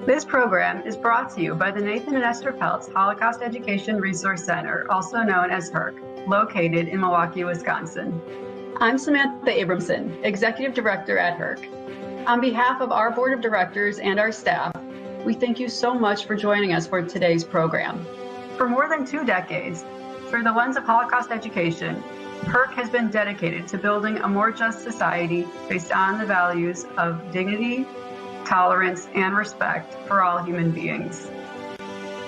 This program is brought to you by the Nathan and Esther Peltz Holocaust Education Resource Center, also known as HERC, located in Milwaukee, Wisconsin. I'm Samantha Abramson, Executive Director at HERC. On behalf of our Board of Directors and our staff, we thank you so much for joining us for today's program. For more than 2 decades, through the lens of Holocaust education, HERC has been dedicated to building a more just society based on the values of dignity, tolerance, and respect for all human beings.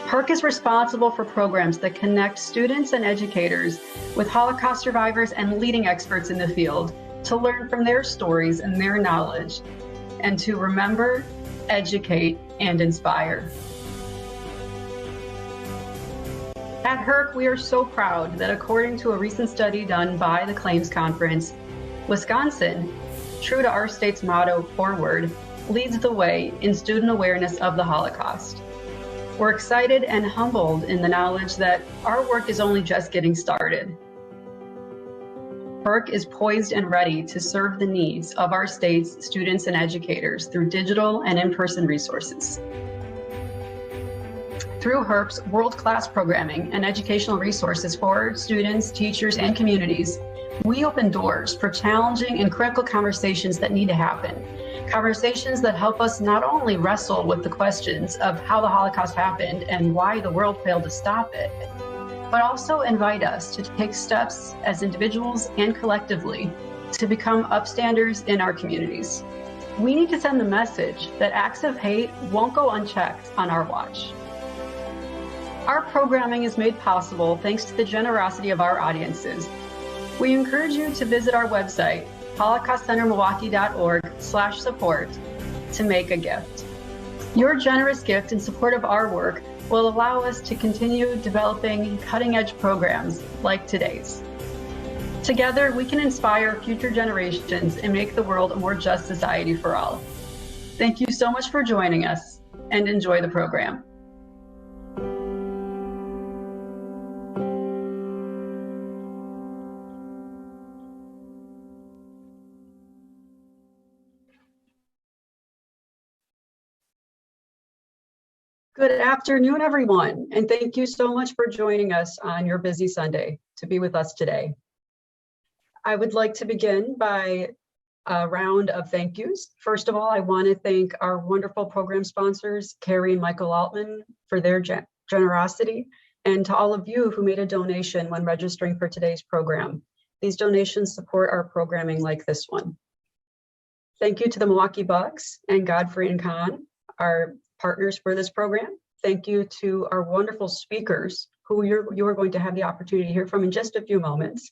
HERC is responsible for programs that connect students and educators with Holocaust survivors and leading experts in the field to learn from their stories and their knowledge, and to remember, educate, and inspire. At HERC, we are so proud that according to a recent study done by the Claims Conference, Wisconsin, true to our state's motto, Forward, leads the way in student awareness of the Holocaust. We're excited and humbled in the knowledge that our work is only just getting started. HERC is poised and ready to serve the needs of our state's students and educators through digital and in-person resources. Through HERC's world-class programming and educational resources for students, teachers, and communities, we open doors for challenging and critical conversations that need to happen. Conversations that help us not only wrestle with the questions of how the Holocaust happened and why the world failed to stop it, but also invite us to take steps as individuals and collectively to become upstanders in our communities. We need to send the message that acts of hate won't go unchecked on our watch. Our programming is made possible thanks to the generosity of our audiences. We encourage you to visit our website, holocaustcentermilwaukee.org/support, to make a gift. Your generous gift in support of our work will allow us to continue developing cutting-edge programs like today's. Together, we can inspire future generations and make the world a more just society for all. Thank you so much for joining us, and enjoy the program. Good afternoon, everyone, and thank you so much for joining us on your busy Sunday to be with us today. I would like to begin by a round of thank yous. First of all, I want to thank our wonderful program sponsors, Carrie and Michael Altman, for their generosity, and to all of you who made a donation when registering for today's program. These donations support our programming like this one. Thank you to the Milwaukee Bucks and Godfrey and Kahn, our partners for this program. Thank you to our wonderful speakers who you are going to have the opportunity to hear from in just a few moments.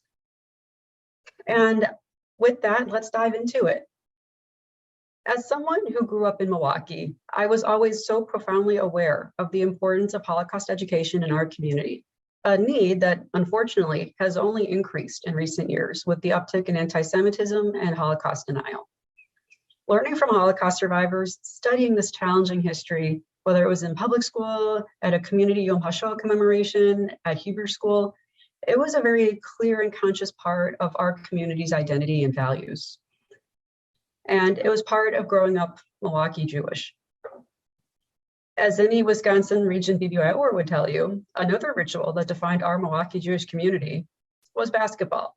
And with that, let's dive into it. As someone who grew up in Milwaukee, I was always so profoundly aware of the importance of Holocaust education in our community, a need that unfortunately has only increased in recent years with the uptick in anti-Semitism and Holocaust denial. Learning from Holocaust survivors, studying this challenging history, whether it was in public school, at a community Yom HaShoah commemoration, at Hebrew school, it was a very clear and conscious part of our community's identity and values. And it was part of growing up Milwaukee Jewish. As any Wisconsin region BBYOer would tell you, another ritual that defined our Milwaukee Jewish community was basketball.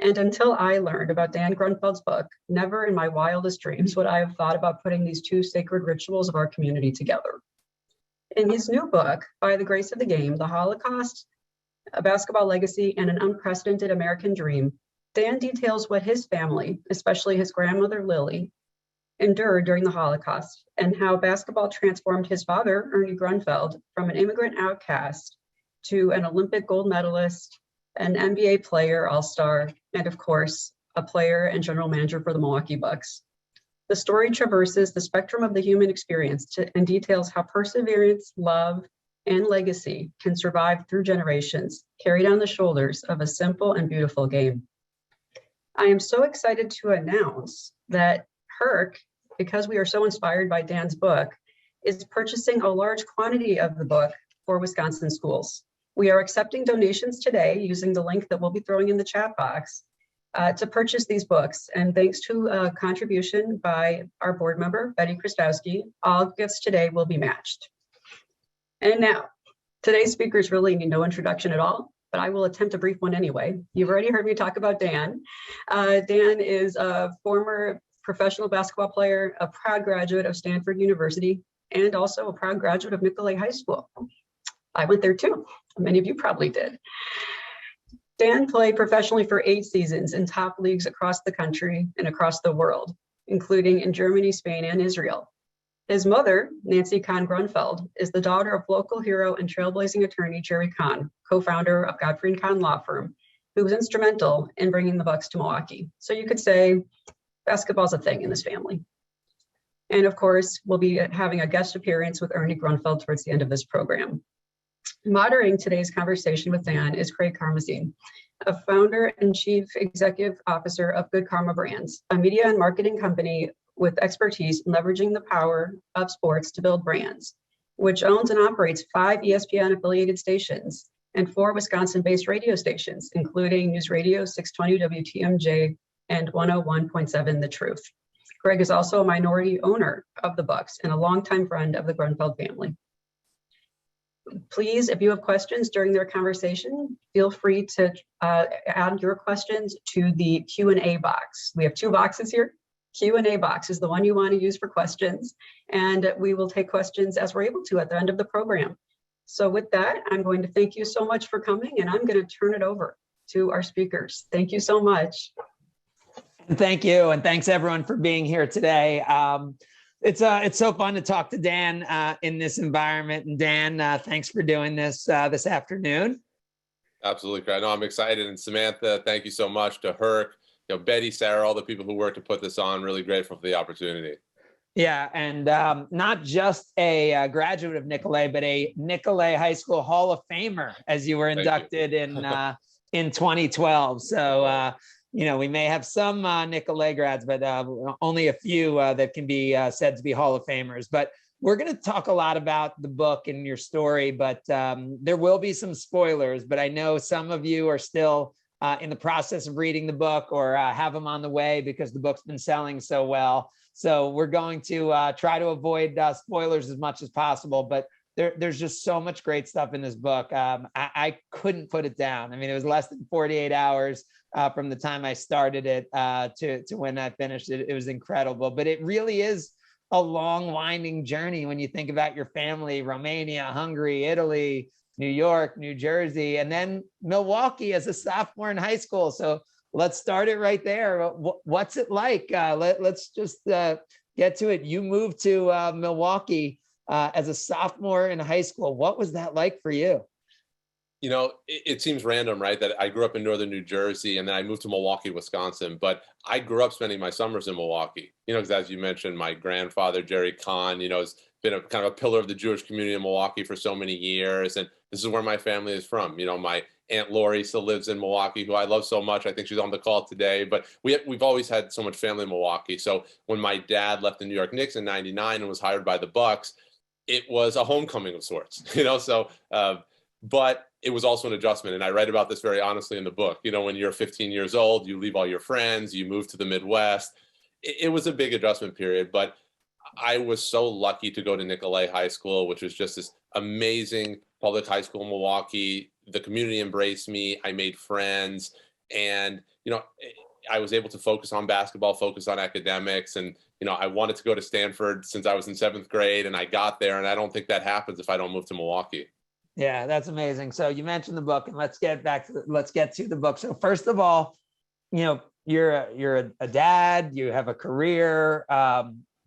And until I learned about Dan Grunfeld's book, never in my wildest dreams would I have thought about putting these two sacred rituals of our community together. In his new book, By the Grace of the Game, The Holocaust, A Basketball Legacy, and an Unprecedented American Dream, Dan details what his family, especially his grandmother Lily, endured during the Holocaust, and how basketball transformed his father, Ernie Grunfeld, from an immigrant outcast to an Olympic gold medalist, an NBA player, all-star, and of course, a player and general manager for the Milwaukee Bucks. The story traverses the spectrum of the human experience and details how perseverance, love, and legacy can survive through generations, carried on the shoulders of a simple and beautiful game. I am so excited to announce that HERC, because we are so inspired by Dan's book, is purchasing a large quantity of the book for Wisconsin schools. We are accepting donations today using the link that we'll be throwing in the chat box. to purchase these books. And thanks to a contribution by our board member, Betty Kristowski, all gifts today will be matched. And now, today's speakers really need no introduction at all, but I will attempt a brief one anyway. You've already heard me talk about Dan. Dan is a former professional basketball player, a proud graduate of Stanford University, and also a proud graduate of Nicolet High School. I went there too. Many of you probably did. Dan played professionally for 8 seasons in top leagues across the country and across the world, including in Germany, Spain, and Israel. His mother, Nancy Kahn Grunfeld, is the daughter of local hero and trailblazing attorney Jerry Kahn, co-founder of Godfrey Kahn Law Firm, who was instrumental in bringing the Bucks to Milwaukee. So you could say basketball's a thing in this family. And of course, we'll be having a guest appearance with Ernie Grunfeld towards the end of this program. Moderating today's conversation with Dan is Craig Karmazine, a founder and chief executive officer of Good Karma Brands, a media and marketing company with expertise in leveraging the power of sports to build brands, which owns and operates 5 ESPN affiliated stations and 4 Wisconsin-based radio stations, including News Radio 620 WTMJ and 101.7 The Truth. Craig is also a minority owner of the Bucks and a longtime friend of the Grunfeld family. Please, if you have questions during their conversation, feel free to add your questions to the Q&A box. We have 2 boxes here. Q&A box is the one you want to use for questions, and we will take questions as we're able to at the end of the program. So with that, I'm going to thank you so much for coming, and I'm going to turn it over to our speakers. Thank you so much. Thank you, and thanks everyone for being here today. It's so fun to talk to Dan in this environment. And Dan, thanks for doing this this afternoon. Absolutely, Craig. No, I'm excited. And Samantha, thank you so much. To Herc, Betty, Sarah, all the people who worked to put this on. Really grateful for the opportunity. Yeah, and not just a graduate of Nicolet, but a Nicolet High School Hall of Famer, as you were inducted in 2012. So. We may have some Nicolet grads, but only a few that can be said to be Hall of Famers. But we're going to talk a lot about the book and your story, but there will be some spoilers. But I know some of you are still in the process of reading the book or have them on the way because the book's been selling so well. So we're going to try to avoid spoilers as much as possible. But there's just so much great stuff in this book. I couldn't put it down. I mean, it was less than 48 hours. From the time I started it to when I finished it. It was incredible, but it really is a long, winding journey when you think about your family: Romania, Hungary, Italy, New York, New Jersey, and then Milwaukee as a sophomore in high school. So let's start it right there. What's it like? Let's just get to it. You moved to Milwaukee as a sophomore in high school. What was that like for you? It seems random, right? That I grew up in northern New Jersey and then I moved to Milwaukee, Wisconsin. But I grew up spending my summers in Milwaukee, because as you mentioned, my grandfather, Jerry Kahn, has been a kind of a pillar of the Jewish community in Milwaukee for so many years. And this is where my family is from. My Aunt Lori still lives in Milwaukee, who I love so much. I think she's on the call today. But we've always had so much family in Milwaukee. So when my dad left the New York Knicks in '99 and was hired by the Bucks, it was a homecoming of sorts, but it was also an adjustment. And I write about this very honestly in the book. When you're 15 years old, you leave all your friends, you move to the Midwest. It was a big adjustment period, but I was so lucky to go to Nicolet High School, which was just this amazing public high school in Milwaukee. The community embraced me. I made friends, and, I was able to focus on basketball, focus on academics. And, I wanted to go to Stanford since I was in 7th grade, and I got there. And I don't think that happens if I don't move to Milwaukee. Yeah, that's amazing. So you mentioned the book, and let's get to the book. So first of all, you're a dad, you have a career.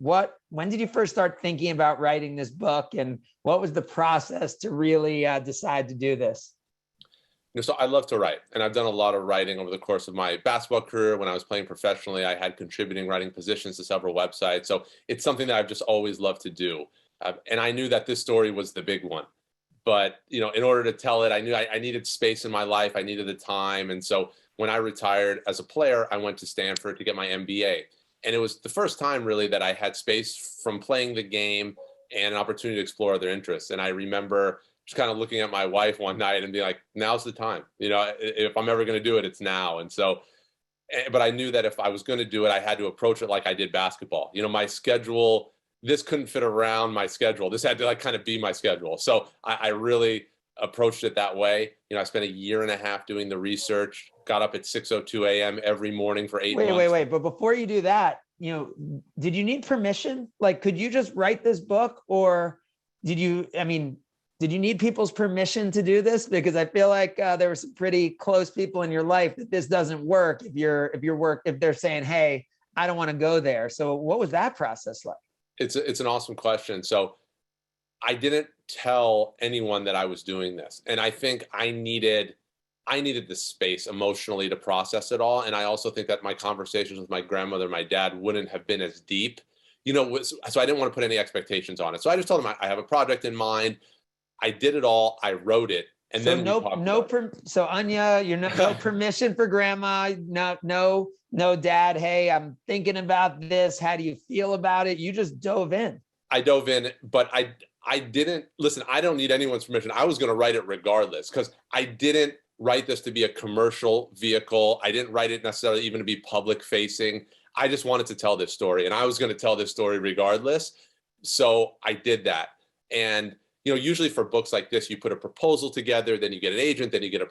When did you first start thinking about writing this book, and what was the process to really decide to do this? So I love to write, and I've done a lot of writing over the course of my basketball career. When I was playing professionally, I had contributing writing positions to several websites. So it's something that I've just always loved to do. And I knew that this story was the big one. But, in order to tell it, I knew I needed space in my life. I needed the time. And so when I retired as a player, I went to Stanford to get my MBA. And it was the first time really that I had space from playing the game and an opportunity to explore other interests. And I remember just kind of looking at my wife one night and being like, now's the time. If I'm ever going to do it, it's now. And so But I knew that if I was going to do it, I had to approach it like I did basketball. My schedule, this couldn't fit around my schedule. This had to like kind of be my schedule. So I really approached it that way. I spent a year and a half doing the research, got up at 6:02 a.m. every morning for 8 months. Wait. But before you do that, did you need permission? Like, could you just write this book, or did you need people's permission to do this? Because I feel like there were some pretty close people in your life that this doesn't work if they're saying, hey, I don't want to go there. So what was that process like? It's an awesome question. So I didn't tell anyone that I was doing this. And I think I needed the space emotionally to process it all. And I also think that my conversations with my grandmother and my dad wouldn't have been as deep, so I didn't want to put any expectations on it. So I just told them I have a project in mind. I did it all. I wrote it. And so then so Anya, you're no permission for grandma, no dad. Hey, I'm thinking about this. How do you feel about it? You just dove in. I dove in, but I didn't listen. I don't need anyone's permission. I was going to write it regardless, because I didn't write this to be a commercial vehicle. I didn't write it necessarily even to be public facing. I just wanted to tell this story, and I was going to tell this story regardless. So I did that. And usually for books like this, you put a proposal together, then you get an agent, then you get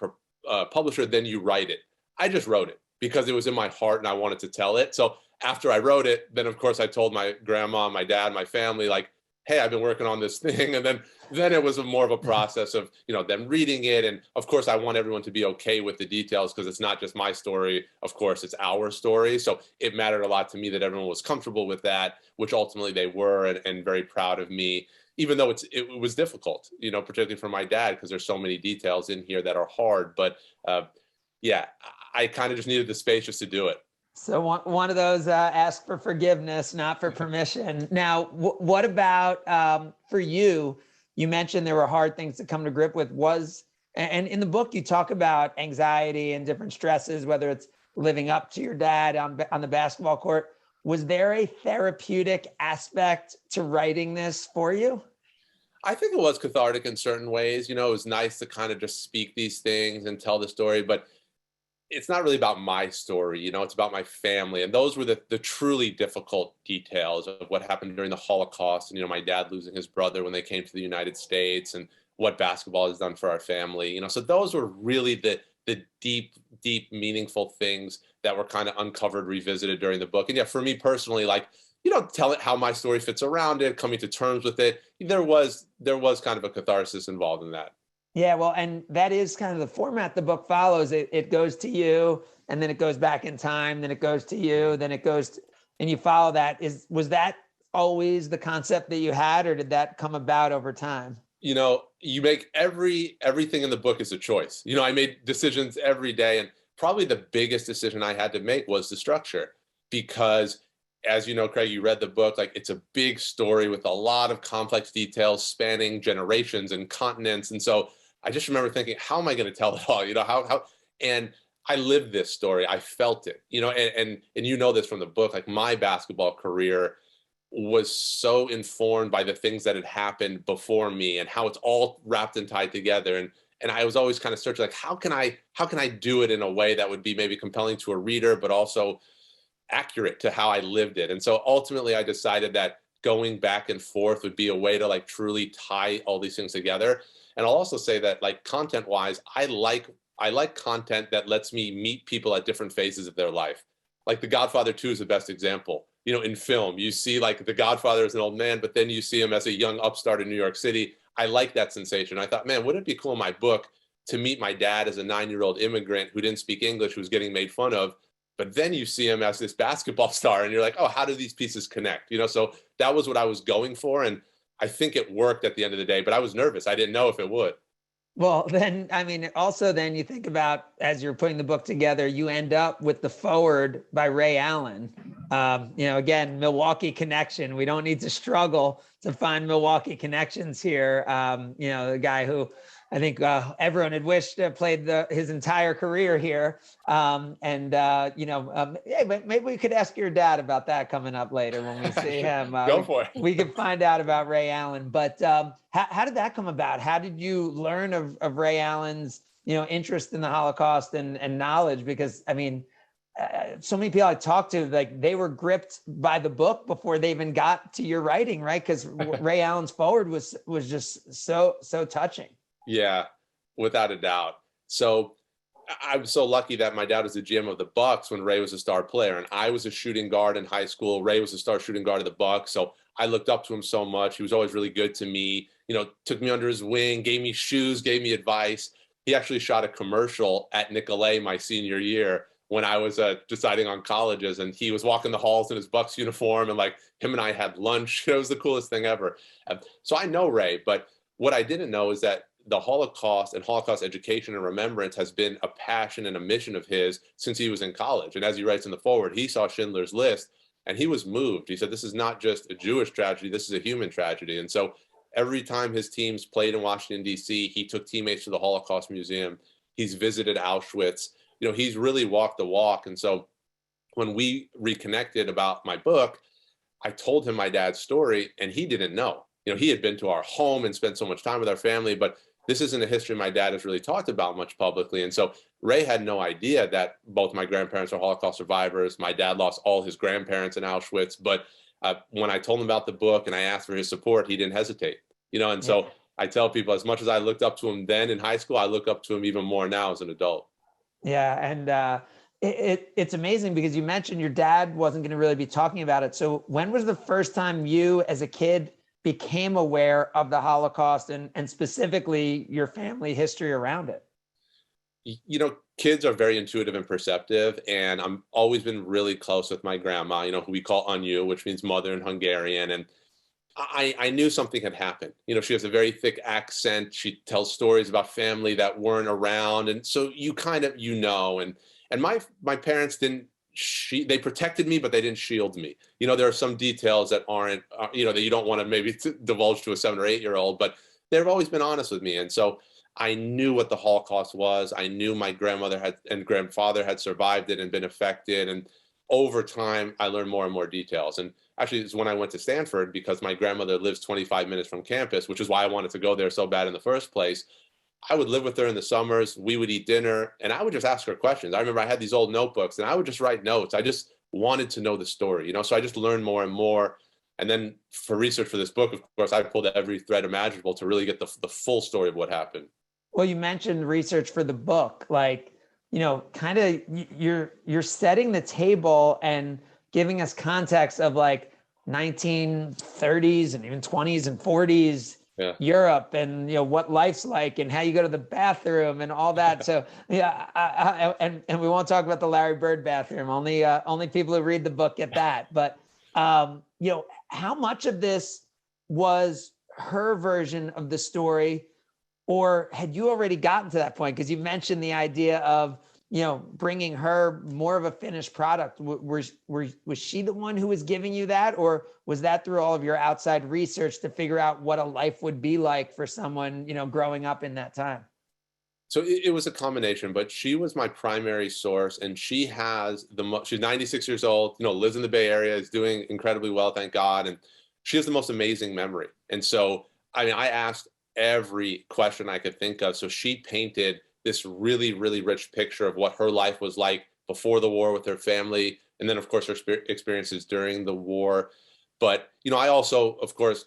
a publisher, then you write it. I just wrote it because it was in my heart and I wanted to tell it. So after I wrote it, then of course I told my grandma, my dad, my family, like, hey, I've been working on this thing. And then it was more of a process of, them reading it. And of course, I want everyone to be okay with the details, because it's not just my story. Of course, it's our story. So it mattered a lot to me that everyone was comfortable with that, which ultimately they were, and very proud of me, even though it was difficult, particularly for my dad, because there's so many details in here that are hard. But yeah, I kind of just needed the space just to do it. So one of those ask for forgiveness, not for permission. Now, what about for you? You mentioned there were hard things to come to grip with. And in the book, you talk about anxiety and different stresses, whether it's living up to your dad on the basketball court. Was there a therapeutic aspect to writing this for you? I think it was cathartic in certain ways. It was nice to kind of just speak these things and tell the story, but it's not really about my story. It's about my family. And those were the truly difficult details of what happened during the Holocaust, and, my dad losing his brother when they came to the United States, and what basketball has done for our family. So those were really the deep, meaningful things that were kind of uncovered, revisited during the book. And yeah, for me personally, like, tell it how my story fits around it, coming to terms with it. There was kind of a catharsis involved in that. Yeah, well, and that is kind of the format the book follows. It goes to you, and then it goes back in time, then it goes to you, then it goes and you follow that. Was that always the concept that you had, or did that come about over time? You make everything in the book is a choice. I made decisions every day, and probably the biggest decision I had to make was the structure, because as you know, Craig, you read the book, like, it's a big story with a lot of complex details spanning generations and continents. And so I just remember thinking, how am I going to tell it all? How, and I lived this story. I felt it, and this from the book, like, my basketball career was so informed by the things that had happened before me, and how it's all wrapped and tied together. And I was always kind of searching, like, how can I do it in a way that would be maybe compelling to a reader, but also accurate to how I lived it. And so ultimately I decided that going back and forth would be a way to, like, truly tie all these things together. And I'll also say that, like, content wise, I like content that lets me meet people at different phases of their life. Like The Godfather 2 is the best example. In film, you see, like, the Godfather as an old man, but then you see him as a young upstart in New York City. I like that sensation. I thought, man, wouldn't it be cool in my book to meet my dad as a 9-year-old immigrant who didn't speak English, who was getting made fun of, but then you see him as this basketball star, and you're like, oh, how do these pieces connect? So that was what I was going for. And I think it worked at the end of the day, but I was nervous. I didn't know if it would. Well, then, also then you think about, as you're putting the book together, you end up with the foreword by Ray Allen. Again, Milwaukee connection. We don't need to struggle to find Milwaukee connections here. The guy who I think everyone had wished played his entire career here. But maybe we could ask your dad about that coming up later when we see him. Go for it. We can find out about Ray Allen. But how did that come about? How did you learn of Ray Allen's interest in the Holocaust and knowledge? Because so many people I talked to, like they were gripped by the book before they even got to your writing, right? Because Ray Allen's forward was just so touching. Yeah, without a doubt. So I was so lucky that my dad was the GM of the Bucks when Ray was a star player, and I was a shooting guard in high school. Ray was a star shooting guard of the Bucks, so I looked up to him so much. He was always really good to me. You know, took me under his wing, gave me shoes, gave me advice. He actually shot a commercial at Nicolet my senior year when I was deciding on colleges, and he was walking the halls in his Bucks uniform, and like him and I had lunch. It was the coolest thing ever. So I know Ray, but what I didn't know is that the Holocaust and Holocaust education and remembrance has been a passion and a mission of his since he was in college. And as he writes in the forward, he saw Schindler's List and he was moved. He said, this is not just a Jewish tragedy, this is a human tragedy. And so every time his teams played in Washington, D.C., he took teammates to the Holocaust Museum. He's visited Auschwitz. You know, he's really walked the walk. And so when we reconnected about my book, I told him my dad's story and he didn't know. You know, he had been to our home and spent so much time with our family, but this isn't a history my dad has really talked about much publicly. And so Ray had no idea that both my grandparents are Holocaust survivors. My dad lost all his grandparents in Auschwitz. But when I told him about the book and I asked for his support, he didn't hesitate. You know, and so I tell people, as much as I looked up to him then in high school, I look up to him even more now as an adult. Yeah. And it's amazing because you mentioned your dad wasn't going to really be talking about it. So when was the first time you as a kid became aware of the Holocaust and specifically your family history around it? You know, kids are very intuitive and perceptive, and I'm always been really close with my grandma, you know, who we call Anyu, which means mother in Hungarian. And I knew something had happened. You know, she has a very thick accent. She tells stories about family that weren't around. And so you kind of, you know, and my parents didn't, they protected me, but they didn't shield me. You know, there are some details that aren't, you know, that you don't want to maybe divulge to a 7 or 8 year old, but they've always been honest with me. And so I knew what the Holocaust was. I knew my grandmother had and grandfather had survived it and been affected. And over time, I learned more and more details. And actually, it's when I went to Stanford, because my grandmother lives 25 minutes from campus, which is why I wanted to go there so bad in the first place. I would live with her in the summers. We would eat dinner and I would just ask her questions. I remember I had these old notebooks and I would just write notes. I just wanted to know the story, you know, so I just learned more and more. And then for research for this book, of course, I pulled every thread imaginable to really get the full story of what happened. Well, you mentioned research for the book, like, you know, kind of you're setting the table and giving us context of like 1930s and even 20s and 40s. Yeah. Europe and, you know, what life's like and how you go to the bathroom and all that. So yeah, and we won't talk about the Larry Bird bathroom. Only people who read the book get that. But you know, how much of this was her version of the story, or had you already gotten to that point? Because you mentioned the idea of, you know, bringing her more of a finished product. Was she the one who was giving you that, or was that through all of your outside research to figure out what a life would be like for someone, you know, growing up in that time? So it was a combination, but she was my primary source, and she has she's 96 years old, you know, lives in the Bay Area, is doing incredibly well, thank God, and she has the most amazing memory. And so, I mean, I asked every question I could think of, so she painted this really, really rich picture of what her life was like before the war with her family. And then, of course, her experiences during the war. But, you know, I also, of course,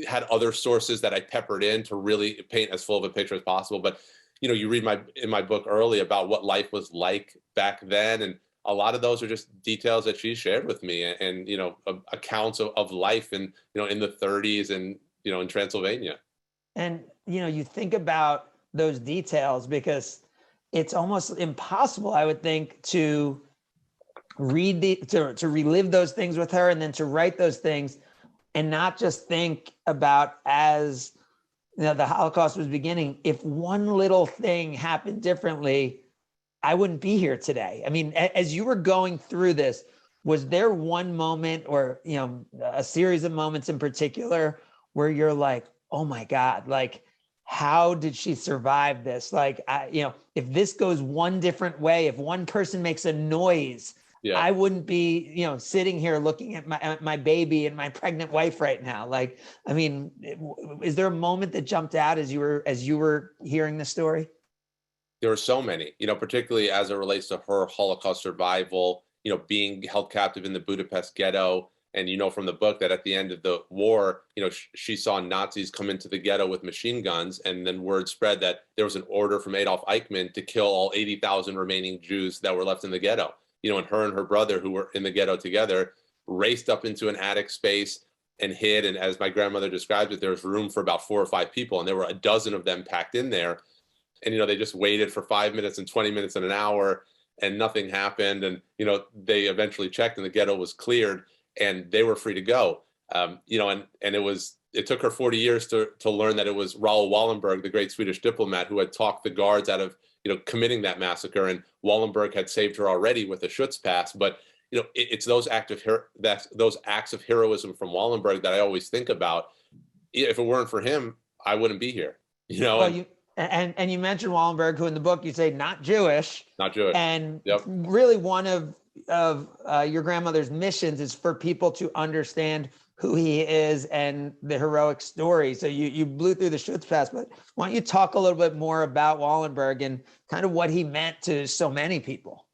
had other sources that I peppered in to really paint as full of a picture as possible. But, you know, you read in my book early about what life was like back then. And a lot of those are just details that she shared with me and you know, accounts of life in, you know, in the 30s and, you know, in Transylvania. And, you know, you think about those details because it's almost impossible, I would think, to read to relive those things with her and then to write those things and not just think about, as you know, the Holocaust was beginning, if one little thing happened differently, I wouldn't be here today. I mean, as you were going through this, was there one moment or, you know, a series of moments in particular where you're like, oh my God, like, how did she survive this? Like, you know, if this goes one different way, if one person makes a noise, yeah, I wouldn't be, you know, sitting here looking at my baby and my pregnant wife right now. Like, I mean, is there a moment that jumped out as you were hearing the story? There were so many, particularly as it relates to her Holocaust survival, being held captive in the Budapest ghetto. And from the book that at the end of the war, she saw Nazis come into the ghetto with machine guns, and then word spread that there was an order from Adolf Eichmann to kill all 80,000 remaining Jews that were left in the ghetto. And her brother, who were in the ghetto together, raced up into an attic space and hid. And as my grandmother described it, there was room for about 4 or 5 people, and there were a dozen of them packed in there. And they just waited for 5 minutes and 20 minutes and an hour, and nothing happened. And they eventually checked, and the ghetto was cleared, and they were free to go. And it took her 40 years to learn that it was Raoul Wallenberg, the great Swedish diplomat, who had talked the guards out of committing that massacre. And Wallenberg had saved her already with a Schutzpass. But it's those acts of heroism from Wallenberg that I always think about. If it weren't for him, I wouldn't be here. Well, and you mentioned Wallenberg, who in the book you say not Jewish. Not Jewish. And yep. Really one of your grandmother's missions is for people to understand who he is and the heroic story. So you blew through the Schutzpass, but why don't you talk a little bit more about Wallenberg and kind of what he meant to so many people?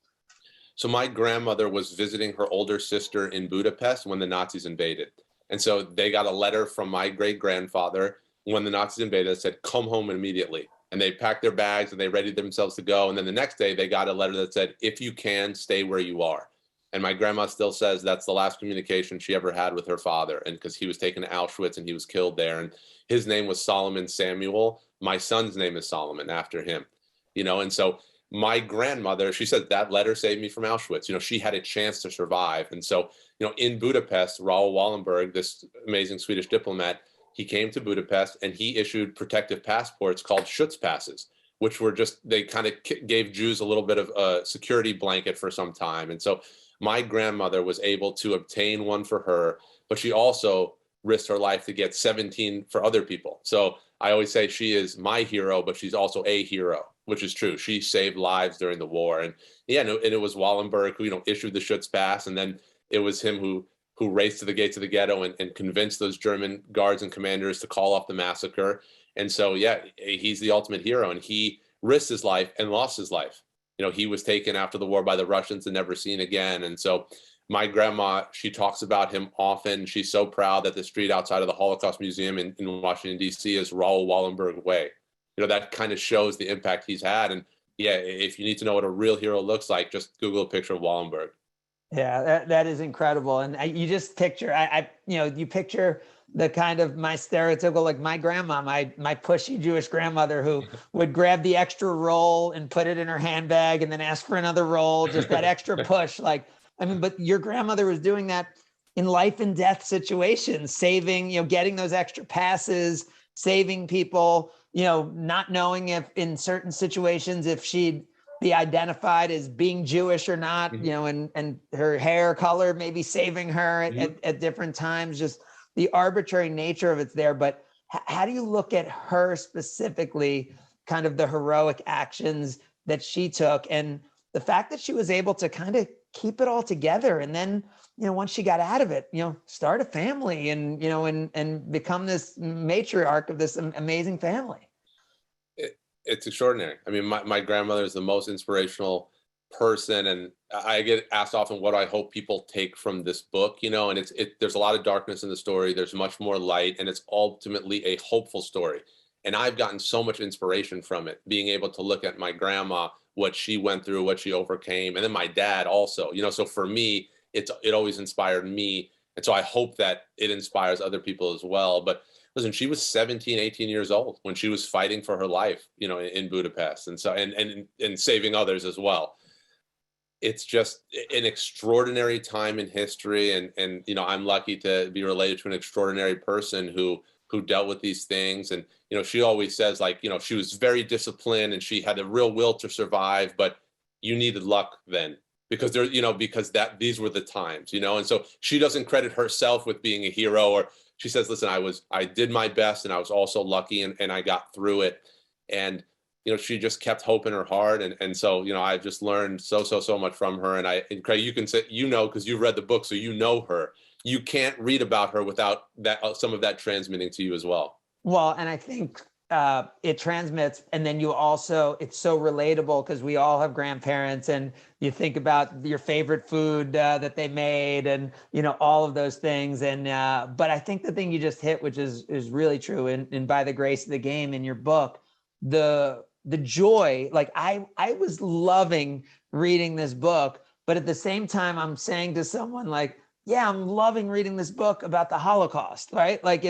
So my grandmother was visiting her older sister in Budapest when the Nazis invaded. And so they got a letter from my great-grandfather when the Nazis invaded that said, come home immediately. And they packed their bags and they readied themselves to go. And then the next day they got a letter that said, if you can, stay where you are. And my grandma still says that's the last communication she ever had with her father. And because he was taken to Auschwitz and he was killed there. And his name was Solomon Samuel. My son's name is Solomon after him, and so my grandmother, she said that letter saved me from Auschwitz. She had a chance to survive. And so, in Budapest, Raoul Wallenberg, this amazing Swedish diplomat, he came to Budapest and he issued protective passports called Schutzpasses, which were they kind of gave Jews a little bit of a security blanket for some time. And so my grandmother was able to obtain one for her, but she also risked her life to get 17 for other people. So I always say she is my hero, but she's also a hero, which is true. She saved lives during the war. And and it was Wallenberg who, issued the Schutzpass. And then it was him who raced to the gates of the ghetto and convinced those German guards and commanders to call off the massacre. And so, he's the ultimate hero, and he risked his life and lost his life. He was taken after the war by the Russians and never seen again. And so my grandma, she talks about him often. She's so proud that the street outside of the Holocaust Museum in Washington, D.C. is Raoul Wallenberg Way. That kind of shows the impact he's had. And if you need to know what a real hero looks like, just Google a picture of Wallenberg. Yeah, that is incredible. And you just picture, you picture the kind of my stereotypical, like my grandma, my pushy Jewish grandmother who would grab the extra roll and put it in her handbag and then ask for another roll, just that extra push. But your grandmother was doing that in life and death situations, saving, getting those extra passes, saving people, not knowing if in certain situations, if she'd be identified as being Jewish or not, and her hair color maybe saving her at different times, just the arbitrary nature of it's there. But how do you look at her specifically, kind of the heroic actions that she took and the fact that she was able to kind of keep it all together? And then, once she got out of it, start a family and, and become this matriarch of this amazing family. It's extraordinary. I mean, my grandmother is the most inspirational person, and I get asked often what I hope people take from this book, and there's a lot of darkness in the story. There's much more light, and it's ultimately a hopeful story. And I've gotten so much inspiration from it, being able to look at my grandma, what she went through, what she overcame, and then my dad also, so for me, it always inspired me. And so I hope that it inspires other people as well. But listen, she was 17, 18 years old when she was fighting for her life, in Budapest, and so and saving others as well. It's just an extraordinary time in history, and I'm lucky to be related to an extraordinary person who dealt with these things. And she always says, she was very disciplined and she had a real will to survive, but you needed luck then, because these were the times, and so she doesn't credit herself with being a hero, or she says, listen, I did my best and I was also lucky and I got through it. And, she just kept hope in her heart. And so, I've just learned so much from her. And Craig, you can say, because you've read the book, so her. You can't read about her without that, some of that transmitting to you as well. Well, and I think it transmits. And then you also, it's so relatable because we all have grandparents, and you think about your favorite food that they made, and, you know, all of those things. And, but I think the thing you just hit, which is really true. And by the grace of the game in your book, the joy, like I was loving reading this book, but at the same time, I'm saying to someone like, yeah, I'm loving reading this book about the Holocaust, right? Like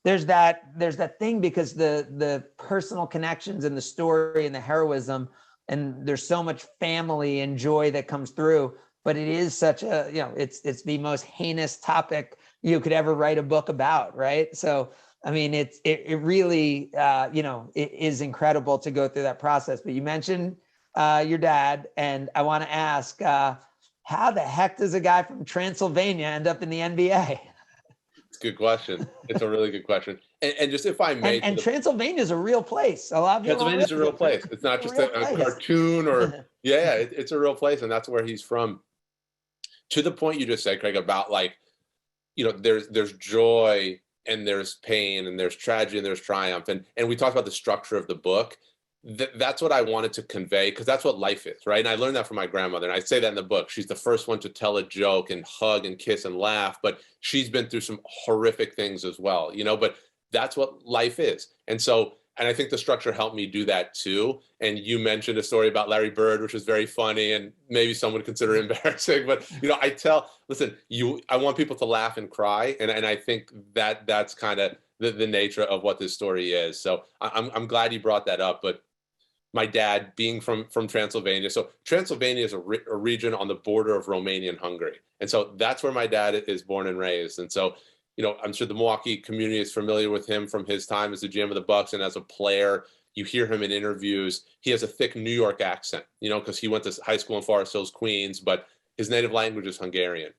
there's that thing because the personal connections and the story and the heroism, and there's so much family and joy that comes through, but it is such a, you know, it's the most heinous topic you could ever write a book about, right? So, I mean, it really, you know, it is incredible to go through that process. But you mentioned your dad, and I want to ask, how the heck does a guy from Transylvania end up in the NBA? It's a good question. It's a really good question. And just if I may, and Transylvania is a real place. A lot of Pennsylvania is a real place. It's not just a cartoon or it's a real place, and that's where he's from. To the point you just said, Craig, about like, you know, there's joy and there's pain and there's tragedy and there's triumph, and we talked about the structure of the book. That's what I wanted to convey, because that's what life is, right? And I learned that from my grandmother, and I say that in the book. She's the first one to tell a joke and hug and kiss and laugh, but she's been through some horrific things as well, you know, but that's what life is. And so, and I think the structure helped me do that too. And you mentioned a story about Larry Bird, which was very funny and maybe some would consider embarrassing, but, you know, listen, I want people to laugh and cry. And I think that's kind of the nature of what this story is. So I'm glad you brought that up. But my dad being from Transylvania. So Transylvania is a region on the border of Romania and Hungary. And so that's where my dad is born and raised. And so, you know, I'm sure the Milwaukee community is familiar with him from his time as the GM of the Bucks and as a player. You hear him in interviews. He has a thick New York accent, you know, because he went to high school in Forest Hills, Queens, but his native language is Hungarian,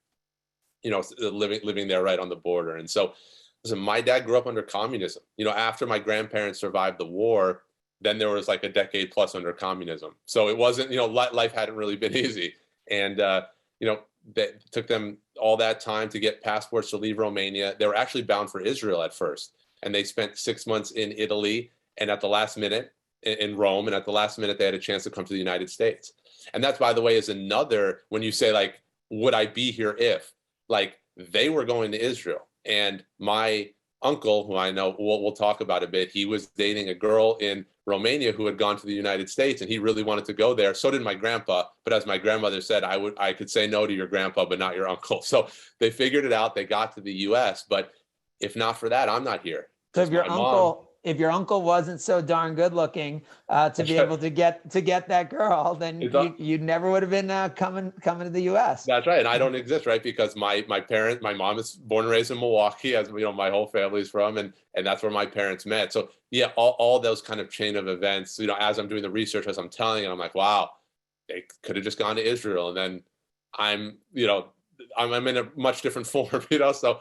you know, living there right on the border. And so, listen, my dad grew up under communism. You know, after my grandparents survived the war, then there was like a decade plus under communism. So it wasn't, you know, life hadn't really been easy. And, you know, that took them all that time to get passports to leave Romania. They were actually bound for Israel at first. And they spent 6 months in Italy, and at the last minute in Rome. And at the last minute, they had a chance to come to the United States. And that's, by the way, is another, when you say like, would I be here if, like, they were going to Israel. And my uncle, who I know we'll talk about a bit, he was dating a girl in Romania who had gone to the United States, and he really wanted to go there. So did my grandpa. But as my grandmother said, I could say no to your grandpa, but not your uncle. So they figured it out. They got to the U.S. But if not for that, I'm not here. So if your uncle wasn't so darn good looking to be able to get that girl, then you never would have been coming to the U.S. That's right. And I don't exist, right? Because my mom is born and raised in Milwaukee, as you know, my whole family's from, and that's where my parents met. So yeah, all those kind of chain of events, you know, as I'm doing the research, as I'm telling it, I'm like, wow, they could have just gone to Israel. And then I'm in a much different form, you know, so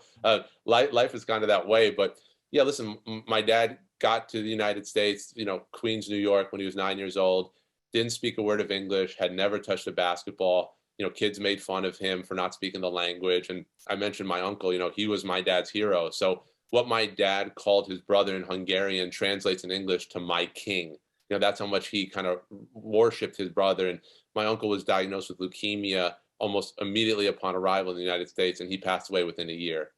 life is kind of that way. But yeah, listen, my dad got to the United States, you know, Queens, New York, when he was 9 years old, didn't speak a word of English, had never touched a basketball. You know, kids made fun of him for not speaking the language. And I mentioned my uncle, you know, he was my dad's hero. So what my dad called his brother in Hungarian translates in English to my king. You know, that's how much he kind of worshipped his brother. And my uncle was diagnosed with leukemia almost immediately upon arrival in the United States, and he passed away within a year.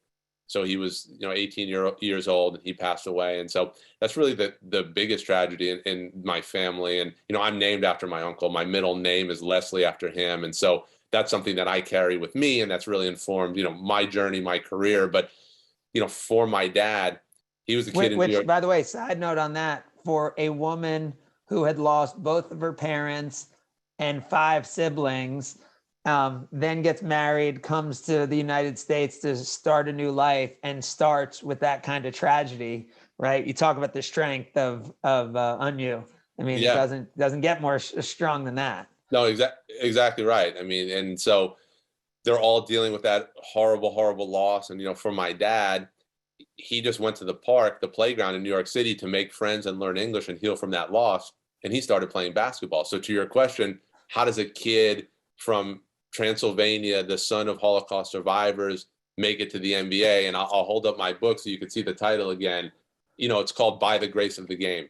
So he was, you know, 18 years old, and he passed away. And so that's really the biggest tragedy in my family. And, you know, I'm named after my uncle. My middle name is Leslie after him. And so that's something that I carry with me, and that's really informed, you know, my journey, my career. But, you know, for my dad, he was a kid in New York. By the way, side note on that, for a woman who had lost both of her parents and 5 siblings, then gets married, comes to the United States to start a new life, and starts with that kind of tragedy, right? You talk about the strength of Anu. I mean, yeah. It doesn't get more strong than that. No, exactly right. I mean, and so they're all dealing with that horrible, horrible loss. And, you know, for my dad, he just went to the park, the playground in New York City, to make friends and learn English and heal from that loss. And he started playing basketball. So to your question, how does a kid from Transylvania, the son of Holocaust survivors, make it to the NBA? And I'll hold up my book so you can see the title again. it's called By the Grace of the Game.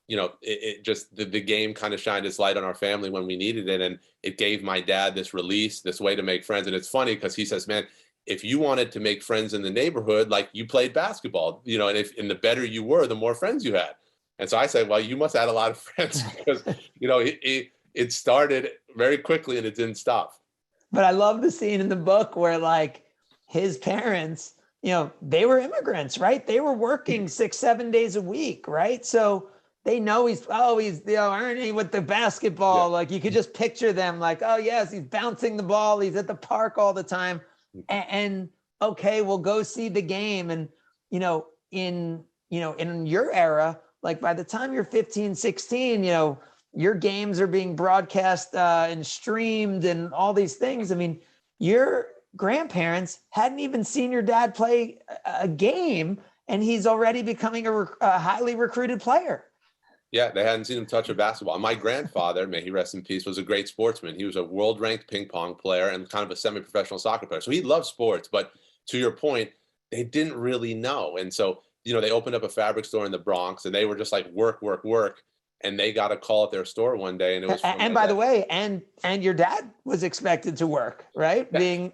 It just, the game kind of shined its light on our family when we needed it. And it gave my dad this release, this way to make friends. And it's funny because he says, man, if you wanted to make friends in the neighborhood, like, you played basketball, and the better you were, the more friends you had. And so I said, well, you must have had a lot of friends because, it started very quickly and it didn't stop. But I love the scene in the book where, like, his parents, they were immigrants, right? They were working 6-7 days a week, right? So they know he's Ernie with the basketball. Yeah. Like, you could just picture them like, oh yes, he's bouncing the ball. He's at the park all the time. And okay, we'll go see the game. And, in your era, like, by the time you're 15, 16, your games are being broadcast and streamed and all these things. I mean, your grandparents hadn't even seen your dad play a game, and he's already becoming a highly recruited player. Yeah, they hadn't seen him touch a basketball. My grandfather, may he rest in peace, was a great sportsman. He was a world-ranked ping pong player and kind of a semi-professional soccer player. So he loved sports. But to your point, they didn't really know. And so, they opened up a fabric store in the Bronx, and they were just like, work, work, work. And they got a call at their store one day, and it was. And by the way, and your dad was expected to work, right? Yeah. Being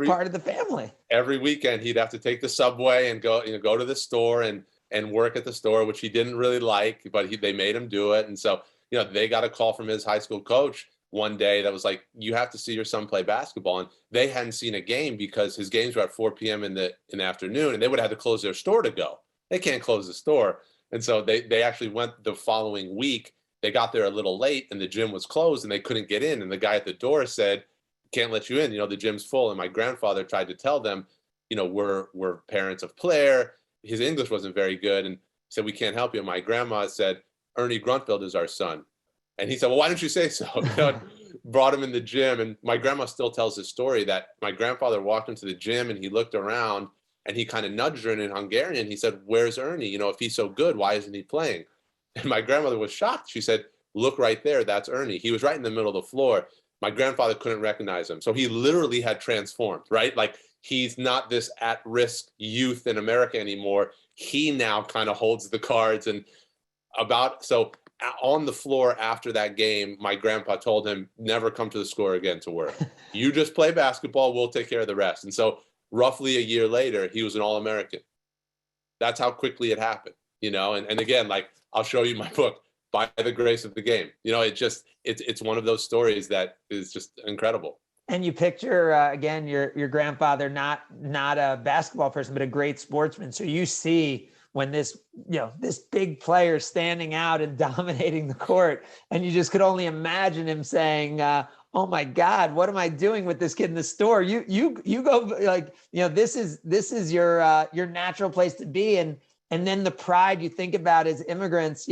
part of the family. Every weekend, he'd have to take the subway and go to the store and work at the store, which he didn't really like, but they made him do it. And so, they got a call from his high school coach one day that was like, you have to see your son play basketball. And they hadn't seen a game because his games were at 4 p.m. in the afternoon, and they would have to close their store to go. They can't close the store. And so they actually went the following week. They got there a little late, and the gym was closed, and they couldn't get in. And the guy at the door said, can't let you in. The gym's full. And my grandfather tried to tell them, we're parents of player. His English wasn't very good, and said, we can't help you. And my grandma said, Ernie Grunfeld is our son. And he said, well, why don't you say so? Brought him in the gym. And my grandma still tells this story that my grandfather walked into the gym, and he looked around, and he kind of nudged her in Hungarian. He said, where's Ernie? If he's so good, why isn't he playing? And my grandmother was shocked. She said, look right there. That's Ernie. He was right in the middle of the floor. My grandfather couldn't recognize him. So he literally had transformed, right? Like, he's not this at-risk youth in America anymore. He now kind of holds the cards. And so on the floor after that game, my grandpa told him, never come to the store again to work. You just play basketball. We'll take care of the rest. And so roughly a year later, he was an All-American. That's how quickly it happened, and again, like, I'll show you my book, By the Grace of the Game. It's one of those stories that is just incredible. And you picture, again, your grandfather, not a basketball person, but a great sportsman. So you see when this big player standing out and dominating the court, and you just could only imagine him saying, oh my God, what am I doing with this kid in the store? You go, like, this is your natural place to be. And then the pride you think about as immigrants,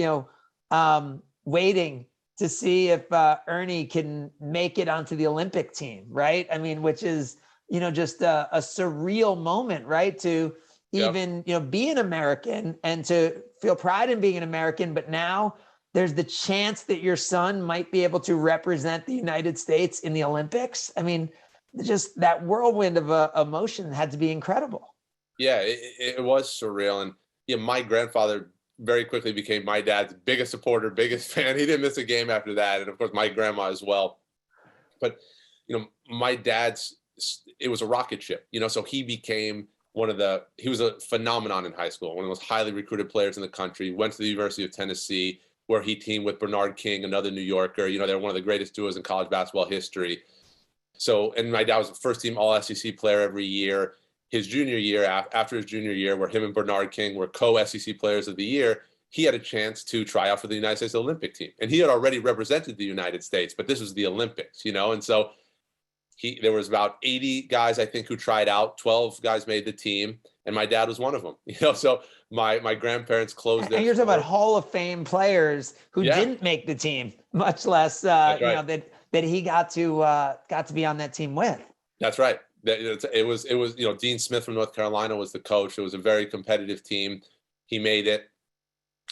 waiting to see if Ernie can make it onto the Olympic team, right? I mean, which is, just a surreal moment, right? To even, be an American and to feel pride in being an American, but now there's the chance that your son might be able to represent the United States in the Olympics. I mean, just that whirlwind of emotion had to be incredible. Yeah, it was surreal. And my grandfather very quickly became my dad's biggest supporter, biggest fan. He didn't miss a game after that. And of course, my grandma as well. But, my dad's, it was a rocket ship, so he became he was a phenomenon in high school, one of the most highly recruited players in the country, went to the University of Tennessee, where he teamed with Bernard King, another New Yorker. They're one of the greatest duos in college basketball history. So, and my dad was a first-team All-SEC player every year. His junior year, after his junior year, where him and Bernard King were co-SEC players of the year, he had a chance to try out for the United States Olympic team. And he had already represented the United States, but this was the Olympics, and so there was about 80 guys, I think, who tried out. 12 guys made the team, and my dad was one of them. So my grandparents closed their. And you're talking about Hall of Fame players who didn't make the team, much less right. that he got to be on that team with. That's right. It was Dean Smith from North Carolina was the coach. It was a very competitive team. He made it.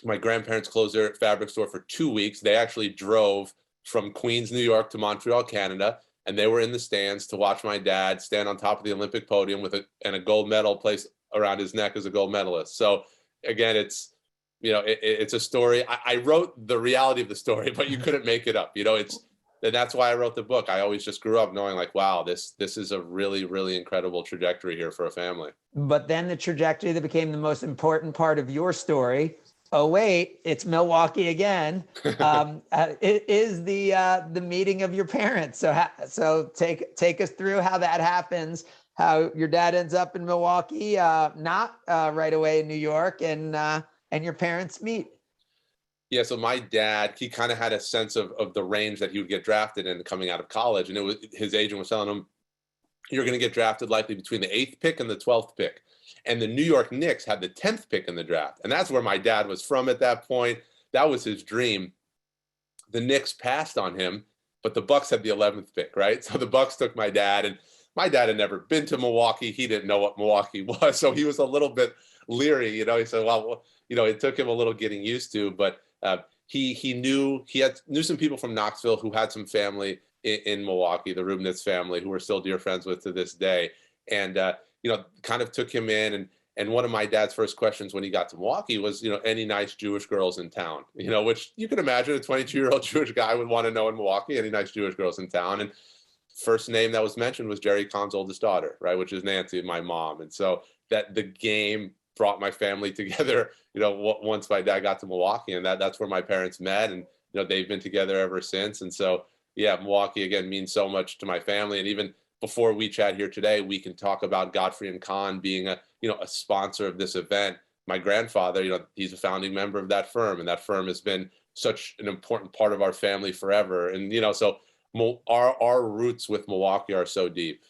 My grandparents closed their fabric store for 2 weeks. They actually drove from Queens, New York to Montreal, Canada. And they were in the stands to watch my dad stand on top of the Olympic podium with a gold medal placed around his neck as a gold medalist. So again, it's, it's a story. I wrote the reality of the story, but you couldn't make it up. And that's why I wrote the book. I always just grew up knowing like, wow, this is a really, really incredible trajectory here for a family. But then the trajectory that became the most important part of your story, oh wait, it's Milwaukee again. It is the meeting of your parents. So take us through how that happens, how your dad ends up in Milwaukee, not right away in New York, and your parents meet. Yeah, so my dad, he kind of had a sense of the range that he would get drafted in coming out of college. And his agent was telling him, you're going to get drafted likely between the 8th pick and the 12th pick. And the New York Knicks had the 10th pick in the draft. And that's where my dad was from at that point. That was his dream. The Knicks passed on him, but the Bucks had the 11th pick, right? So the Bucks took my dad, and my dad had never been to Milwaukee. He didn't know what Milwaukee was. So he was a little bit leery, He said, well, it took him a little getting used to, but he knew some people from Knoxville who had some family in Milwaukee, the Rubnitz family, who we're still dear friends with to this day. And, kind of took him in. And one of my dad's first questions when he got to Milwaukee was, any nice Jewish girls in town, which you can imagine a 22-year-old Jewish guy would want to know in Milwaukee, any nice Jewish girls in town. And first name that was mentioned was Jerry Kahn's oldest daughter, right, which is Nancy, my mom. And so that the game brought my family together, once my dad got to Milwaukee, and that's where my parents met, and they've been together ever since. And so, yeah, Milwaukee again means so much to my family. And even before we chat here today, we can talk about Godfrey and Kahn being a sponsor of this event. My grandfather, he's a founding member of that firm, and that firm has been such an important part of our family forever. And so our roots with Milwaukee are so deep.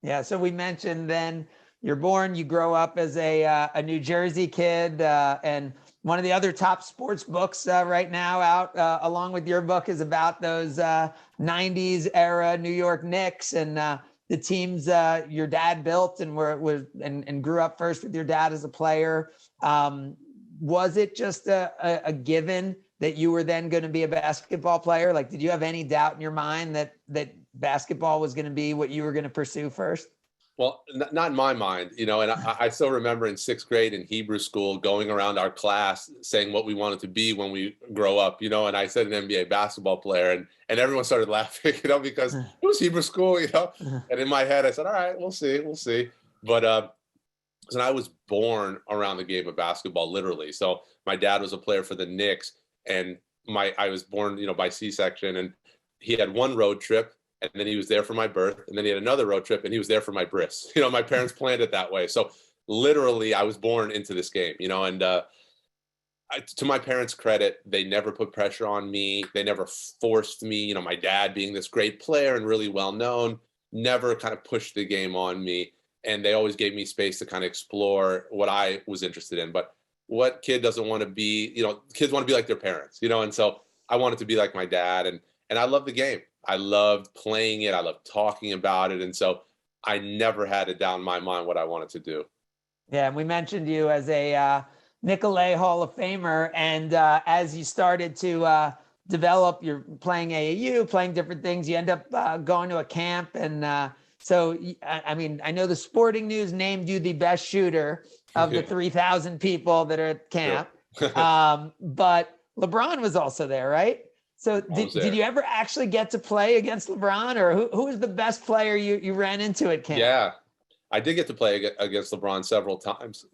Yeah. So we mentioned then you're born, you grow up as a New Jersey kid, and one of the other top sports books right now out, along with your book, is about those 90s era New York Knicks and the teams your dad built and grew up first with your dad as a player. Was it just a given that you were then going to be a basketball player? Like, did you have any doubt in your mind that basketball was going to be what you were going to pursue first? Well, not in my mind, and I still remember in 6th grade in Hebrew school going around our class saying what we wanted to be when we grow up, and I said an NBA basketball player, and everyone started laughing, because it was Hebrew school, and in my head I said, all right, we'll see. But so I was born around the game of basketball, literally. So my dad was a player for the Knicks, and I was born, by C-section, and he had one road trip. And then he was there for my birth, and then he had another road trip, and he was there for my bris. My parents planned it that way. So literally, I was born into this game. And to my parents' credit, they never put pressure on me. They never forced me. My dad being this great player and really well known, never kind of pushed the game on me. And they always gave me space to kind of explore what I was interested in. But what kid doesn't want to be? Kids want to be like their parents. And so I wanted to be like my dad, and I love the game. I loved playing it. I loved talking about it. And so I never had it down in my mind what I wanted to do. Yeah. And we mentioned you as a Nicolet Hall of Famer. And as you started to develop, you're playing AAU, playing different things, you end up going to a camp. And so, I mean, I know the Sporting News named you the best shooter of the 3,000 people that are at camp. Sure. But LeBron was also there, right? So did you ever actually get to play against LeBron, or who was the best player you ran into at camp? Yeah, I did get to play against LeBron several times.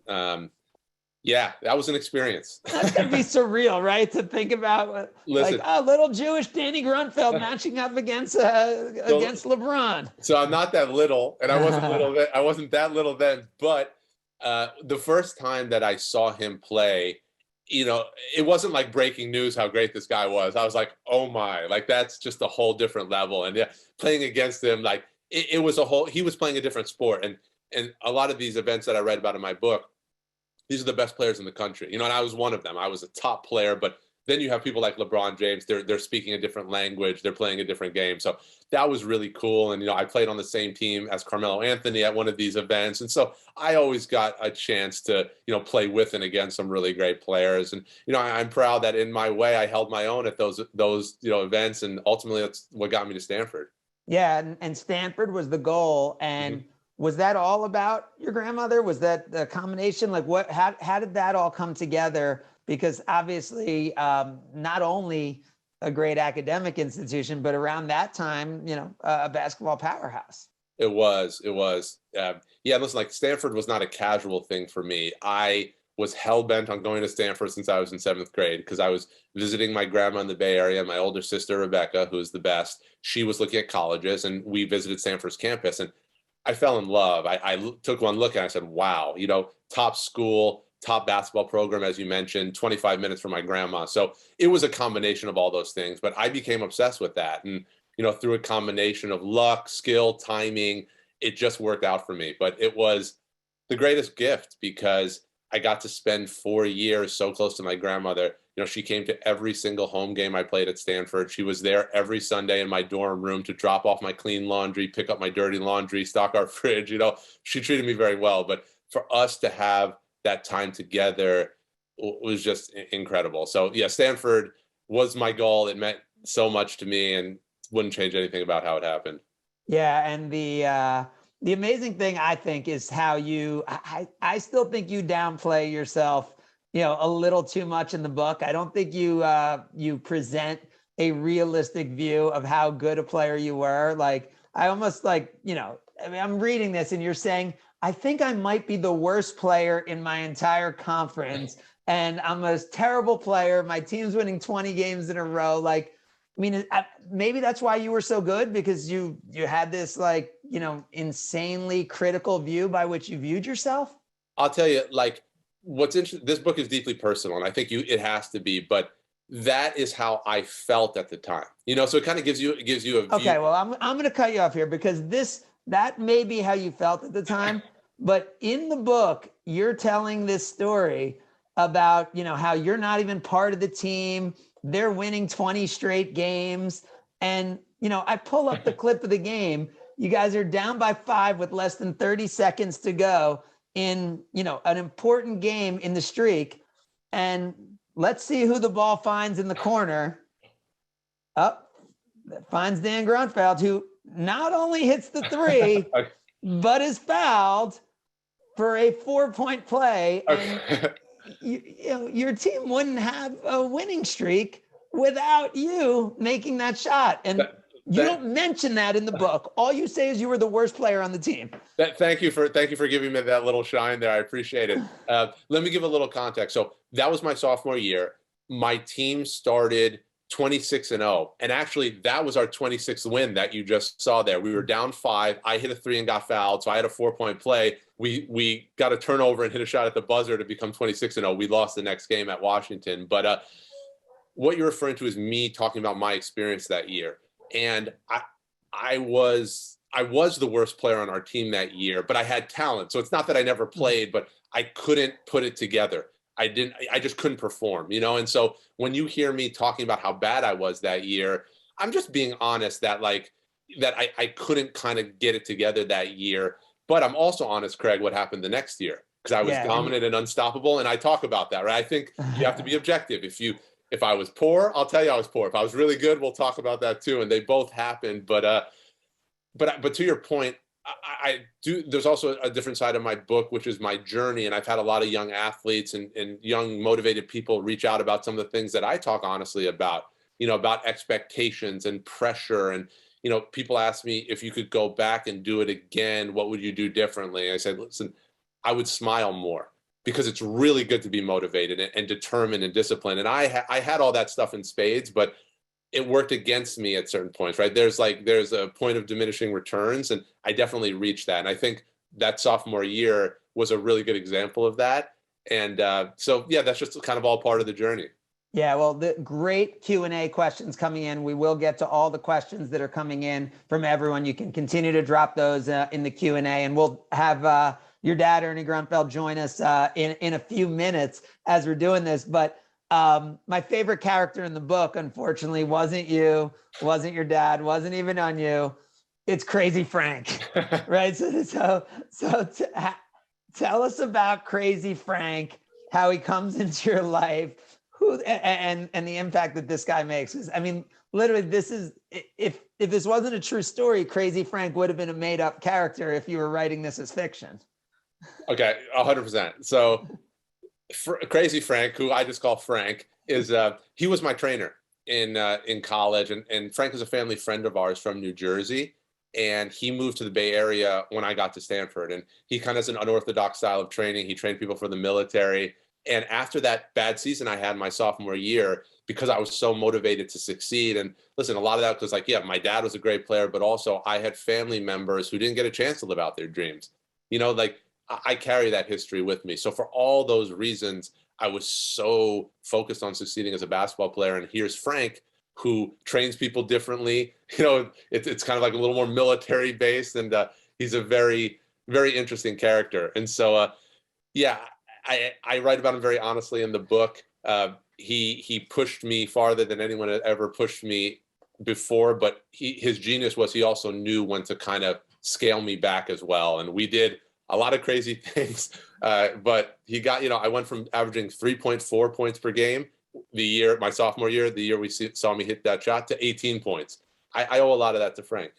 Yeah, that was an experience. That's gonna be surreal, right? To think about, Listen, like, little Jewish Danny Grunfeld matching up against LeBron. So I'm not that little, and I wasn't little then. I wasn't that little then. But the first time that I saw him play, it wasn't like breaking news how great this guy was. I was like, oh my, like that's just a whole different level. And yeah, playing against him, like it was he was playing a different sport. And a lot of these events that I read about in my book, these are the best players in the country, and I was one of them. I was a top player, but then you have people like LeBron James, they're speaking a different language, they're playing a different game. So that was really cool. And, I played on the same team as Carmelo Anthony at one of these events. And so I always got a chance to, play with and against some really great players. And, I'm proud that in my way, I held my own at those events. And ultimately that's what got me to Stanford. Yeah. And Stanford was the goal. And was that all about your grandmother? Was that the combination? Like how did that all come together? Because obviously, not only a great academic institution, but around that time, a basketball powerhouse. It was. Yeah, listen, like Stanford was not a casual thing for me. I was hell-bent on going to Stanford since I was in 7th grade because I was visiting my grandma in the Bay Area. My older sister, Rebecca, who's the best, she was looking at colleges, and we visited Stanford's campus. And I fell in love. I took one look and I said, wow, top school, top basketball program, as you mentioned, 25 minutes from my grandma. So it was a combination of all those things, but I became obsessed with that. And, through a combination of luck, skill, timing, it just worked out for me. But it was the greatest gift because I got to spend 4 years so close to my grandmother. She came to every single home game I played at Stanford. She was there every Sunday in my dorm room to drop off my clean laundry, pick up my dirty laundry, stock our fridge. She treated me very well. But for us to have that time together was just incredible. So yeah, Stanford was my goal. It meant so much to me and wouldn't change anything about how it happened. Yeah, and the amazing thing I think is how I still think you downplay yourself, a little too much in the book. I don't think you present a realistic view of how good a player you were. Like I almost I'm reading this and you're saying, I think I might be the worst player in my entire conference and I'm a terrible player. My team's winning 20 games in a row. Like, maybe that's why you were so good because you had this insanely critical view by which you viewed yourself. I'll tell you, what's interesting, this book is deeply personal and I think it has to be, but that is how I felt at the time, so it kind of gives you a view. Okay. Well, I'm going to cut you off here because that may be how you felt at the time, but in the book, you're telling this story about, how you're not even part of the team. They're winning 20 straight games. And, I pull up the clip of the game. You guys are down by 5 with less than 30 seconds to go in, an important game in the streak. And let's see who the ball finds in the corner. Finds Dan Grunfeld, who not only hits the 3, but is fouled for a 4-point play. And your team wouldn't have a winning streak without you making that shot. And you don't mention that in the book. All you say is you were the worst player on the team. Thank you for giving me that little shine there. I appreciate it. Let me give a little context. So that was my sophomore year. My team started 26-0. And actually that was our 26th win that you just saw there. We were down 5. I hit a 3 and got fouled. So I had a 4-point play. We got a turnover and hit a shot at the buzzer to become 26-0. We lost the next game at Washington. But what you're referring to is me talking about my experience that year. And I was the worst player on our team that year, but I had talent. So it's not that I never played, but I couldn't put it together. I just couldn't perform, And so when you hear me talking about how bad I was that year, I'm just being honest that I couldn't kind of get it together that year. But I'm also honest, Craig, what happened the next year, because I was dominant and unstoppable. And I talk about that, right? I think you have to be objective. If I was poor, I'll tell you I was poor. If I was really good, we'll talk about that too. And they both happened. But to your point, I do. There's also a different side of my book, which is my journey. And I've had a lot of young athletes and young motivated people reach out about some of the things that I talk honestly about, about expectations and pressure. And, people ask me if you could go back and do it again, what would you do differently? And I said, listen, I would smile more because it's really good to be motivated and determined and disciplined. And I had all that stuff in spades, but it worked against me at certain points, right? There's a point of diminishing returns, and I definitely reached that. And I think that sophomore year was a really good example of that. And so, yeah, that's just kind of all part of the journey. Yeah, well, the great Q&A questions coming in. We will get to all the questions that are coming in from everyone. You can continue to drop those in the Q&A, and we'll have your dad, Ernie Grunfeld, join us in a few minutes as we're doing this. But my favorite character in the book, unfortunately, wasn't you, wasn't your dad, wasn't even on you. It's Crazy Frank, right? So tell us about Crazy Frank, how he comes into your life, and the impact that this guy makes is, I mean, literally, this is, if this wasn't a true story, Crazy Frank would have been a made up character if you were writing this as fiction. Okay, 100%. So Crazy Frank, who I just call Frank, is he was my trainer in college, and Frank is a family friend of ours from New Jersey, and he moved to the Bay Area when I got to Stanford, and he kind of has an unorthodox style of training. He trained people for the military, and after that bad season I had my sophomore year, because I was so motivated to succeed, and listen, a lot of that was like, yeah, my dad was a great player, but also I had family members who didn't get a chance to live out their dreams. You know, like I carry that history with me. So for all those reasons, I was so focused on succeeding as a basketball player. And here's Frank, who trains people differently. You know, it's kind of like a little more military based, and he's a very, very interesting character. And so, yeah, I write about him very honestly in the book. He pushed me farther than anyone had ever pushed me before, but his genius was he also knew when to kind of scale me back as well. And we did a lot of crazy things, but he got, you know, I went from averaging 3.4 points per game my sophomore year, the year we saw me hit that shot, to 18 points. I owe a lot of that to Frank.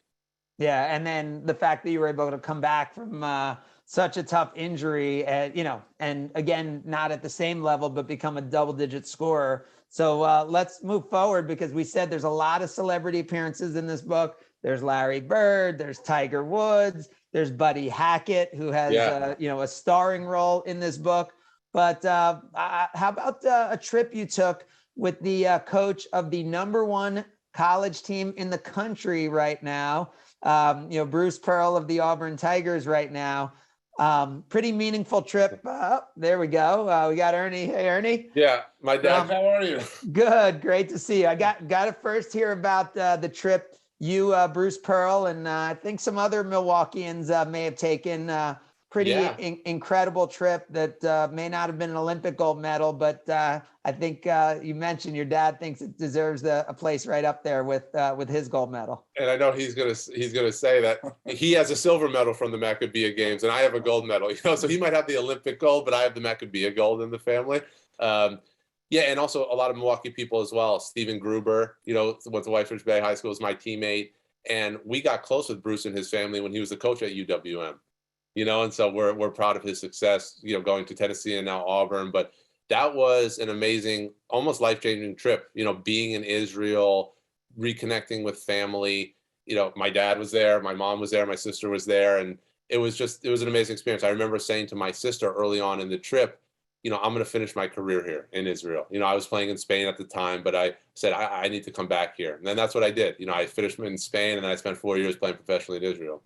Yeah, and then the fact that you were able to come back from such a tough injury, you know, and again, not at the same level, but become a double-digit scorer. So let's move forward, because we said there's a lot of celebrity appearances in this book. There's Larry Bird, there's Tiger Woods, there's Buddy Hackett, who has you know, a starring role in this book. But how about a trip you took with the coach of the #1 college team in the country right now, you know, Bruce Pearl of the Auburn Tigers right now? Pretty meaningful trip. There we go. We got Ernie. Hey, Ernie. Yeah, my dad. How are you? Good. Great to see you. I got to first hear about the trip you, Bruce Pearl, and I think some other Milwaukeeans may have taken. Pretty incredible trip that may not have been an Olympic gold medal, but I think you mentioned your dad thinks it deserves a place right up there with his gold medal. And I know he's gonna say that he has a silver medal from the Maccabiah Games, and I have a gold medal. You know, so he might have the Olympic gold, but I have the Maccabiah gold in the family. Yeah, and also a lot of Milwaukee people as well. Stephen Gruber, you know, went to Whitefish Bay High School, is my teammate, and we got close with Bruce and his family when he was the coach at UWM. You know, and so we're proud of his success, you know, going to Tennessee and now Auburn. But that was an amazing, almost life-changing trip, you know, being in Israel, reconnecting with family. You know, my dad was there, my mom was there, my sister was there, and it was an amazing experience. I remember saying to my sister early on in the trip, you know, I'm going to finish my career here in Israel. You know, I was playing in Spain at the time, but I said, I need to come back here. And then that's what I did. You know, I finished in Spain, and then I spent 4 years playing professionally in Israel.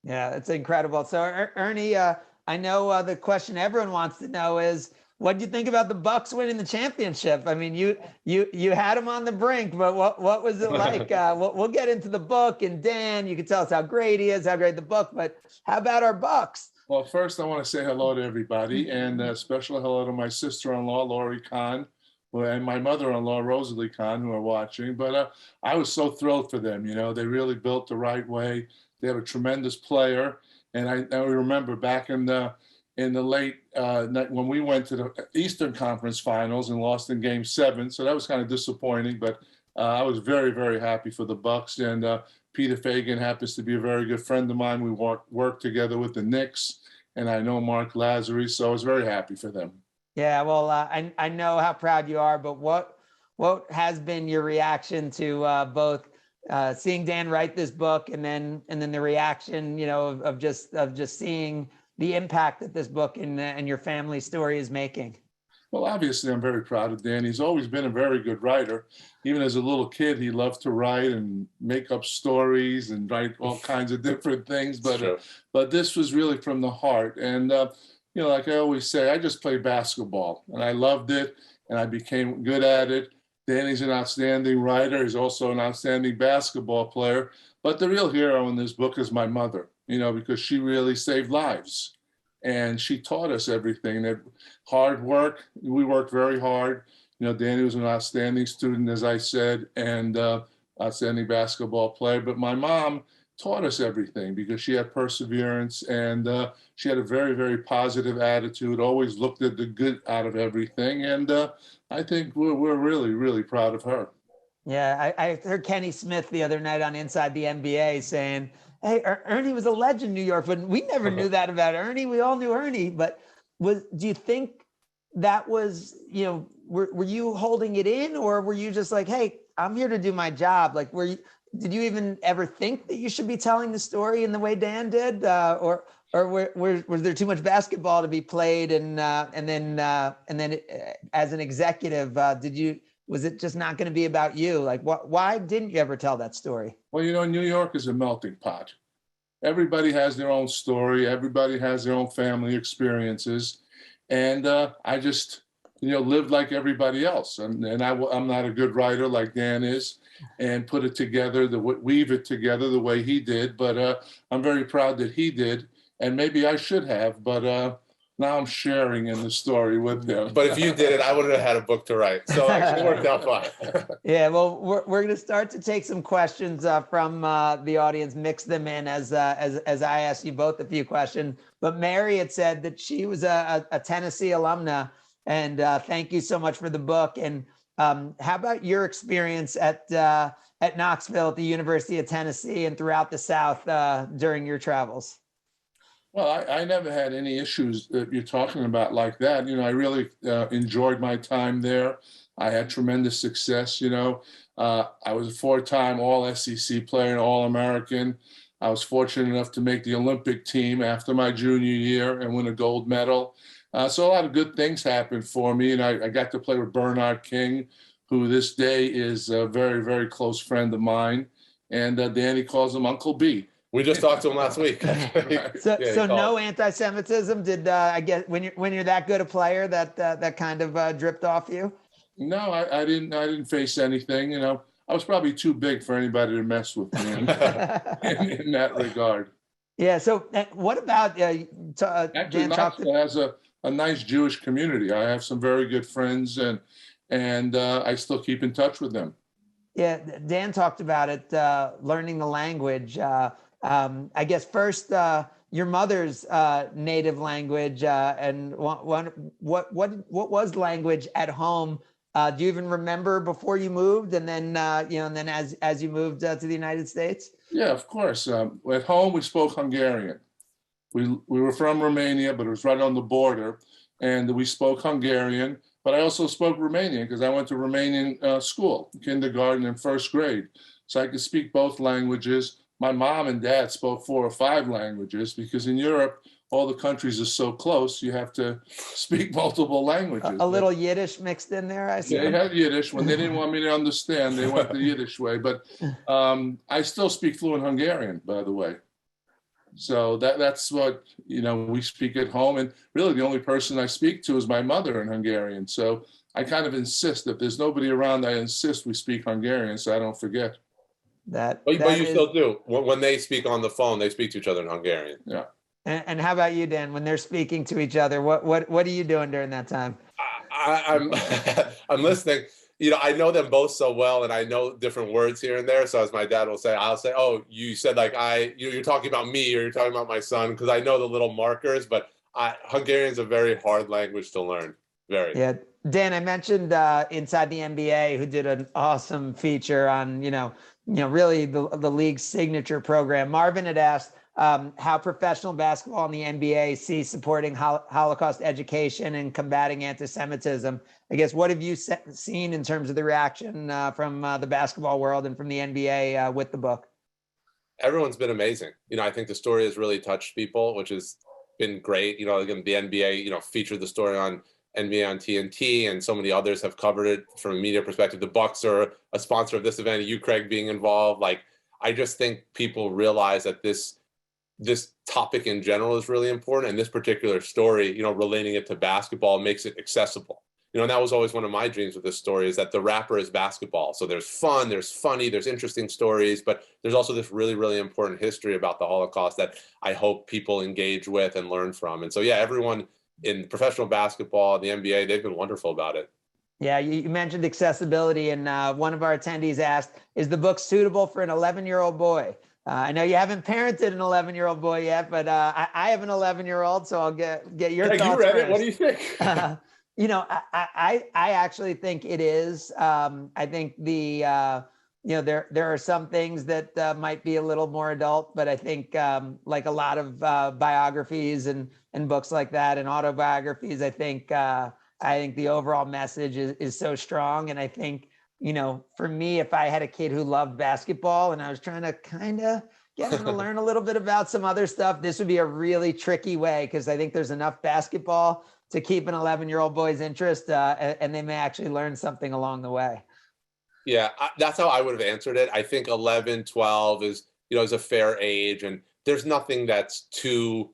Yeah, it's incredible. So Ernie, I know the question everyone wants to know is, what do you think about the Bucks winning the championship? I mean, you had them on the brink, but what was it like? We'll get into the book, and Dan, you can tell us how great he is, how great the book, but how about our Bucks? Well, first I want to say hello to everybody, and a special hello to my sister-in-law, Lori Kahn, and my mother-in-law, Rosalie Kahn, who are watching. But I was so thrilled for them. You know, they really built the right way. They have a tremendous player, and I remember back in the late when we went to the Eastern Conference Finals and lost in Game 7, so that was kind of disappointing. But I was very, very happy for the Bucks, and Peter Fagan happens to be a very good friend of mine. We worked together with the Knicks, and I know Mark Lazary, so I was very happy for them. Yeah, well, I know how proud you are, but what has been your reaction to both seeing Dan write this book, and then the reaction, you know, of just seeing the impact that this book and your family story is making? Well, obviously, I'm very proud of Dan. He's always been a very good writer. Even as a little kid, he loved to write and make up stories and write all kinds of different things. But this was really from the heart. And you know, like I always say, I just played basketball, and I loved it, and I became good at it. Danny's an outstanding writer. He's also an outstanding basketball player. But the real hero in this book is my mother, you know, because she really saved lives. And she taught us everything, that hard work. We worked very hard. You know, Danny was an outstanding student, as I said, and outstanding basketball player. But my mom taught us everything because she had perseverance and she had a very, very positive attitude, always looked at the good out of everything. And I think we're really, really proud of her. Yeah, I heard Kenny Smith the other night on Inside the NBA saying, hey, Ernie was a legend in New York, but we never knew that about Ernie. We all knew Ernie. But do you think that was, were you holding it in, or were you just like, hey, I'm here to do my job? Like, did you even ever think that you should be telling the story in the way Dan did, or was there too much basketball to be played, and then as an executive, was it just not going to be about you? Like, why didn't you ever tell that story? Well, New York is a melting pot. Everybody has their own story. Everybody has their own family experiences, and I just lived like everybody else, and I'm not a good writer like Dan is, and put it together, weave it together the way he did. But I'm very proud that he did, and maybe I should have, but now I'm sharing in the story with him. But if you did it, I wouldn't have had a book to write. So actually it worked out fine. Yeah, well, we're going to start to take some questions from the audience, mix them in as I ask you both a few questions. But Mary had said that she was a Tennessee alumna, and thank you so much for the book. And how about your experience at Knoxville, at the University of Tennessee, and throughout the South during your travels? Well, I never had any issues that you're talking about like that. I really enjoyed my time there. I had tremendous success. I was a 4-time All-SEC player and All-American. I was fortunate enough to make the Olympic team after my junior year and win a gold medal. So a lot of good things happened for me. And I got to play with Bernard King, who this day is a very, very close friend of mine. And Danny calls him Uncle B. We just talked to him last week. So no anti-Semitism? Did I guess when you're that good a player that kind of dripped off you? No, I didn't face anything. I was probably too big for anybody to mess with me in that regard. Yeah. So what about actually, Knoxville has a nice Jewish community. I have some very good friends, and I still keep in touch with them. Yeah, Dan talked about it, learning the language. I guess first, your mother's native language, and what was language at home? Do you even remember before you moved, and then and then as you moved to the United States? Yeah, of course. At home, we spoke Hungarian. We were from Romania, but it was right on the border, and we spoke Hungarian. But I also spoke Romanian because I went to Romanian school, kindergarten and first grade. So I could speak both languages. My mom and dad spoke 4 or 5 languages because in Europe, all the countries are so close, you have to speak multiple languages. A little Yiddish mixed in there, I see. They had Yiddish. When they didn't want me to understand, they went the Yiddish way. But I still speak fluent Hungarian, by the way. So that's what, we speak at home. And really the only person I speak to is my mother in Hungarian. So I kind of insist, if there's nobody around, I insist we speak Hungarian so I don't forget. But you still do. When they speak on the phone, they speak to each other in Hungarian. Yeah. And how about you, Dan? When they're speaking to each other, what are you doing during that time? I'm I'm listening. I know them both so well, and I know different words here and there. So as my dad will say, I'll say, "Oh, you said like you're talking about me, or you're talking about my son," because I know the little markers. But Hungarian is a very hard language to learn. Very. Yeah, Dan, I mentioned Inside the NBA, who did an awesome feature on really the league's signature program. Marvin had asked how professional basketball in the NBA sees supporting Holocaust education and combating anti-Semitism. I guess, what have you seen in terms of the reaction from the basketball world and from the NBA with the book? Everyone's been amazing. I think the story has really touched people, which has been great. Again, the NBA, featured the story on NBA on TNT, and so many others have covered it from a media perspective. The Bucks are a sponsor of this event, you, Craig, being involved. I just think people realize that this topic in general is really important, and this particular story, relating it to basketball makes it accessible. And that was always one of my dreams with this story, is that the wrapper is basketball. So there's fun, there's funny, there's interesting stories, but there's also this really, really important history about the Holocaust that I hope people engage with and learn from. And so, yeah, everyone in professional basketball, the NBA, they've been wonderful about it. Yeah, you mentioned accessibility, and one of our attendees asked, is the book suitable for an 11-year-old boy? I know you haven't parented an 11-year-old boy yet, but I have an 11-year-old, so I'll get your thoughts You read first. it. What do you think? I actually think it is. I think there are some things that might be a little more adult, but I think like a lot of biographies and books like that and autobiographies, I think the overall message is so strong. And I think, for me, if I had a kid who loved basketball and I was trying to kind of get him to learn a little bit about some other stuff, this would be a really tricky way, because I think there's enough basketball to keep an 11-year-old boy's interest, and they may actually learn something along the way. Yeah, that's how I would have answered it. I think 11, 12 is a fair age, and there's nothing that's too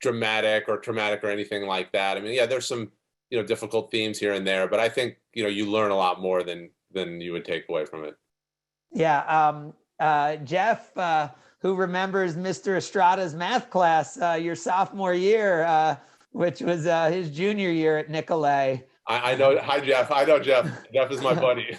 dramatic or traumatic or anything like that. I mean, yeah, there's some difficult themes here and there, but I think you learn a lot more than you would take away from it. Yeah, Jeff, who remembers Mr. Estrada's math class your sophomore year, which was his junior year at Nicolet. I know. Hi, Jeff. I know Jeff. Jeff is my buddy.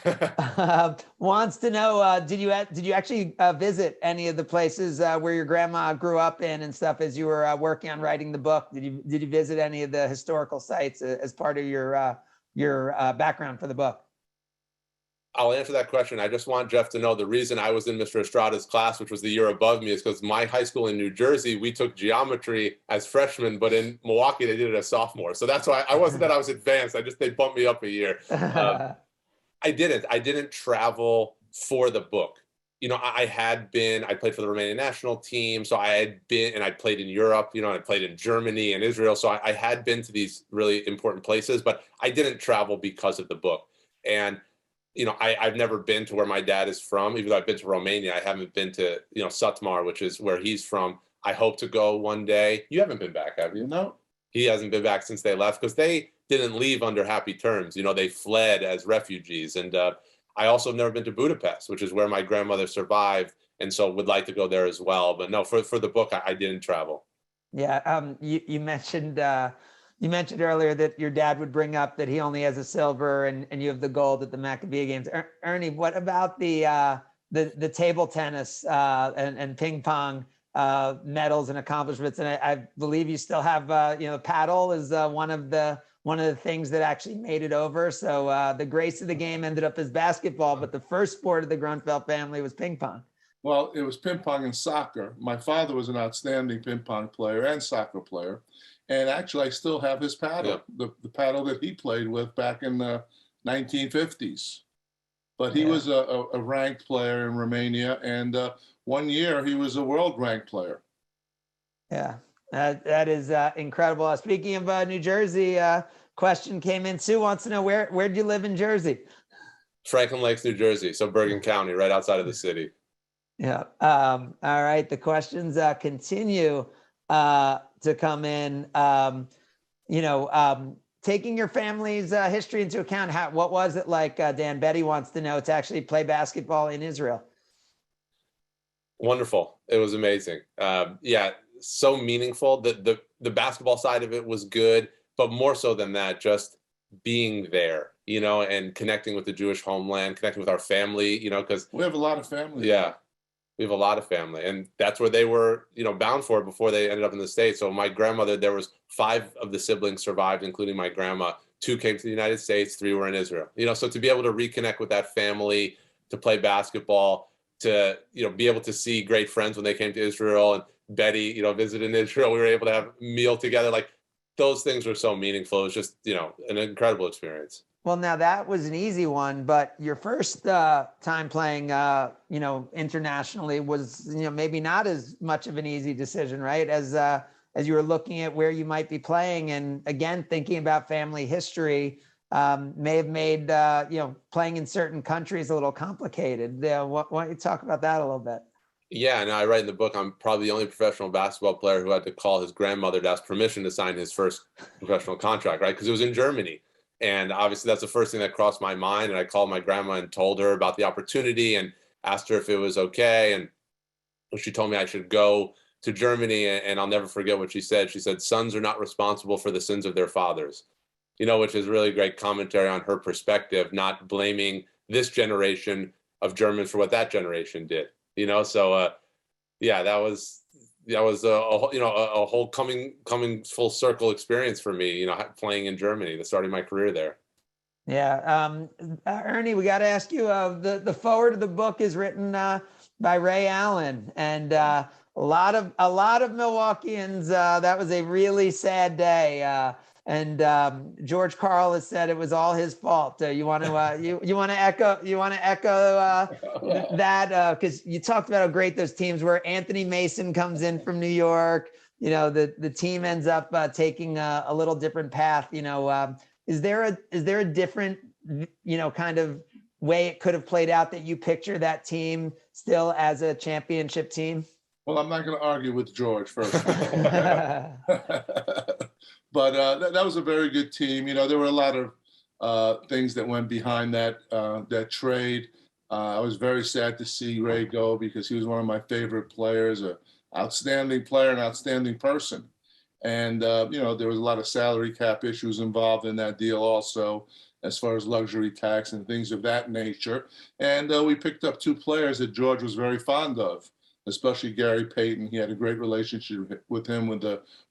Wants to know, did you actually visit any of the places where your grandma grew up in and stuff as you were working on writing the book? Did you visit any of the historical sites as part of your background for the book? I'll answer that question. I just want Jeff to know the reason I was in Mr. Estrada's class, which was the year above me, is because my high school in New Jersey, we took geometry as freshmen, but in Milwaukee, they did it as sophomore. So that's why I wasn't that I was advanced. They bumped me up a year. I didn't travel for the book. I played for the Romanian national team. So I had been, and I played in Europe, and I played in Germany and Israel. So I had been to these really important places, but I didn't travel because of the book. And I've never been to where my dad is from. Even though I've been to Romania, I haven't been to, Satmar, which is where he's from. I hope to go one day. You haven't been back, have you? No. He hasn't been back since they left, because they didn't leave under happy terms. They fled as refugees. And I also have never been to Budapest, which is where my grandmother survived. And so would like to go there as well. But no, for the book, I didn't travel. Yeah. You mentioned earlier that your dad would bring up that he only has a silver and you have the gold at the Maccabee Games. Ernie, what about the table tennis and ping pong medals and accomplishments? And I believe you still have paddle is one of the things that actually made it over. So the grace of the game ended up as basketball, but the first sport of the Grunfeld family was ping pong. Well, it was ping pong and soccer. My father was an outstanding ping pong player and soccer player. And actually, I still have his paddle, the paddle that he played with back in the 1950s. But he was a ranked player in Romania, and one year he was a world ranked player. Yeah, that is incredible. Speaking of New Jersey, question came in. Sue wants to know, where do you live in Jersey? Franklin Lakes, New Jersey, so Bergen County, right outside of the city. Yeah. All right. The questions continue to come in. Taking your family's history into account, what was it like, Dan? Betty wants to know, to actually play basketball in Israel. Wonderful. It was amazing. So meaningful. The basketball side of it was good, but more so than that, just being there, and connecting with the Jewish homeland, connecting with our family, because we have a lot of family. Yeah. We have a lot of family, and that's where they were, bound for before they ended up in the States. So my grandmother, there was 5 of the siblings survived, including my grandma. 2 came to the United States, 3 were in Israel. So to be able to reconnect with that family, to play basketball, to, be able to see great friends when they came to Israel, and Betty, visited in Israel, we were able to have a meal together. Like, those things were so meaningful. It was just, an incredible experience. Well, now that was an easy one, but your first time playing, internationally was, maybe not as much of an easy decision, right? As you were looking at where you might be playing, and again, thinking about family history, may have made, playing in certain countries a little complicated. Why don't you talk about that a little bit? Yeah, and I write in the book, I'm probably the only professional basketball player who had to call his grandmother to ask permission to sign his first professional contract, right? Because it was in Germany. And obviously that's the first thing that crossed my mind. And I called my grandma and told her about the opportunity and asked her if it was okay. And she told me I should go to Germany, and I'll never forget what she said. She said, "Sons are not responsible for the sins of their fathers," which is really great commentary on her perspective, not blaming this generation of Germans for what that generation did, so Yeah, that was a whole coming full circle experience for me, playing in Germany, the starting my career there. Yeah. Ernie, we got to ask you, the forward of the book is written by Ray Allen, and a lot of Milwaukeeans, that was a really sad day. And George Carl has said it was all his fault. You want to you want to echo that, because you talked about how great those teams were. Anthony Mason comes in from New York. The team ends up taking a little different path. Is there a different kind of way it could have played out that you picture that team still as a championship team? Well, I'm not going to argue with George first. But that was a very good team. There were a lot of things that went behind that trade. I was very sad to see Ray go because he was one of my favorite players, an outstanding player, an outstanding person. And, there was a lot of salary cap issues involved in that deal also, as far as luxury tax and things of that nature. And we picked up two players that George was very fond of, especially Gary Payton. He had a great relationship with him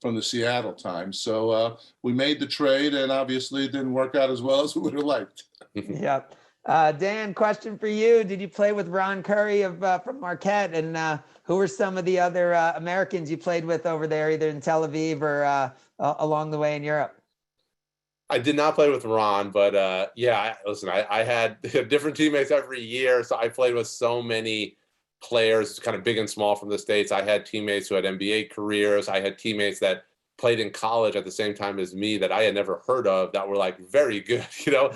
from the Seattle times. So we made the trade, and obviously it didn't work out as well as we would have liked. Yep. Dan, question for you. Did you play with Ron Curry from Marquette? And who were some of the other Americans you played with over there, either in Tel Aviv or along the way in Europe? I did not play with Ron, but listen, I had different teammates every year. So I played with so many players, kind of big and small from the States. I had teammates who had NBA careers. I had teammates that played in college at the same time as me that I had never heard of that were like very good, So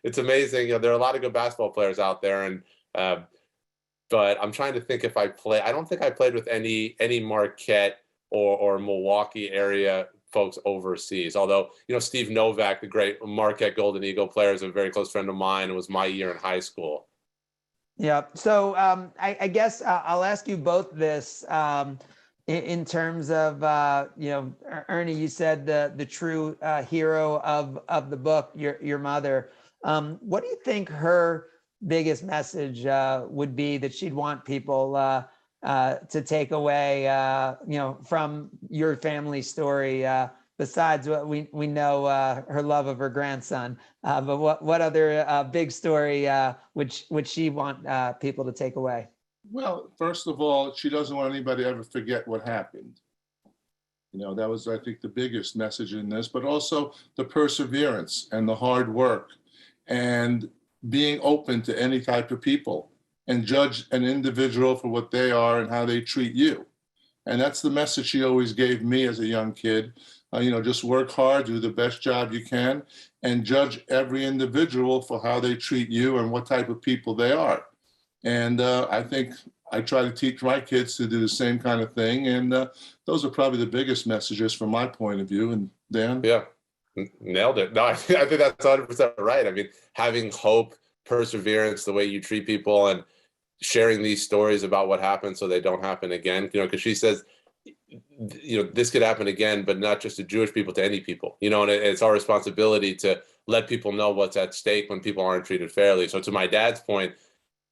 it's amazing. There are a lot of good basketball players out there. And, but I'm trying to think if I don't think I played with any Marquette or Milwaukee area folks overseas. Although, Steve Novak, the great Marquette Golden Eagle player, is a very close friend of mine. It was my year in high school. Yeah. So I guess I'll ask you both this in terms of, Ernie, you said the true hero of the book, your mother. What do you think her biggest message would be that she'd want people to take away, from your family story, besides what we know, her love of her grandson, but what other big story would she want people to take away? Well, first of all, she doesn't want anybody to ever forget what happened. That was, I think, the biggest message in this, but also the perseverance and the hard work and being open to any type of people and judge an individual for what they are and how they treat you. And that's the message she always gave me as a young kid. Just work hard, do the best job you can, and judge every individual for how they treat you and what type of people they are. And I think I try to teach my kids to do the same kind of thing. And those are probably the biggest messages from my point of view. And Dan? Yeah, nailed it. No, I think that's 100% right. I mean, having hope, perseverance, the way you treat people, and sharing these stories about what happened so they don't happen again. Because she says, this could happen again, but not just to Jewish people, to any people. And it's our responsibility to let people know what's at stake when people aren't treated fairly. So to my dad's point,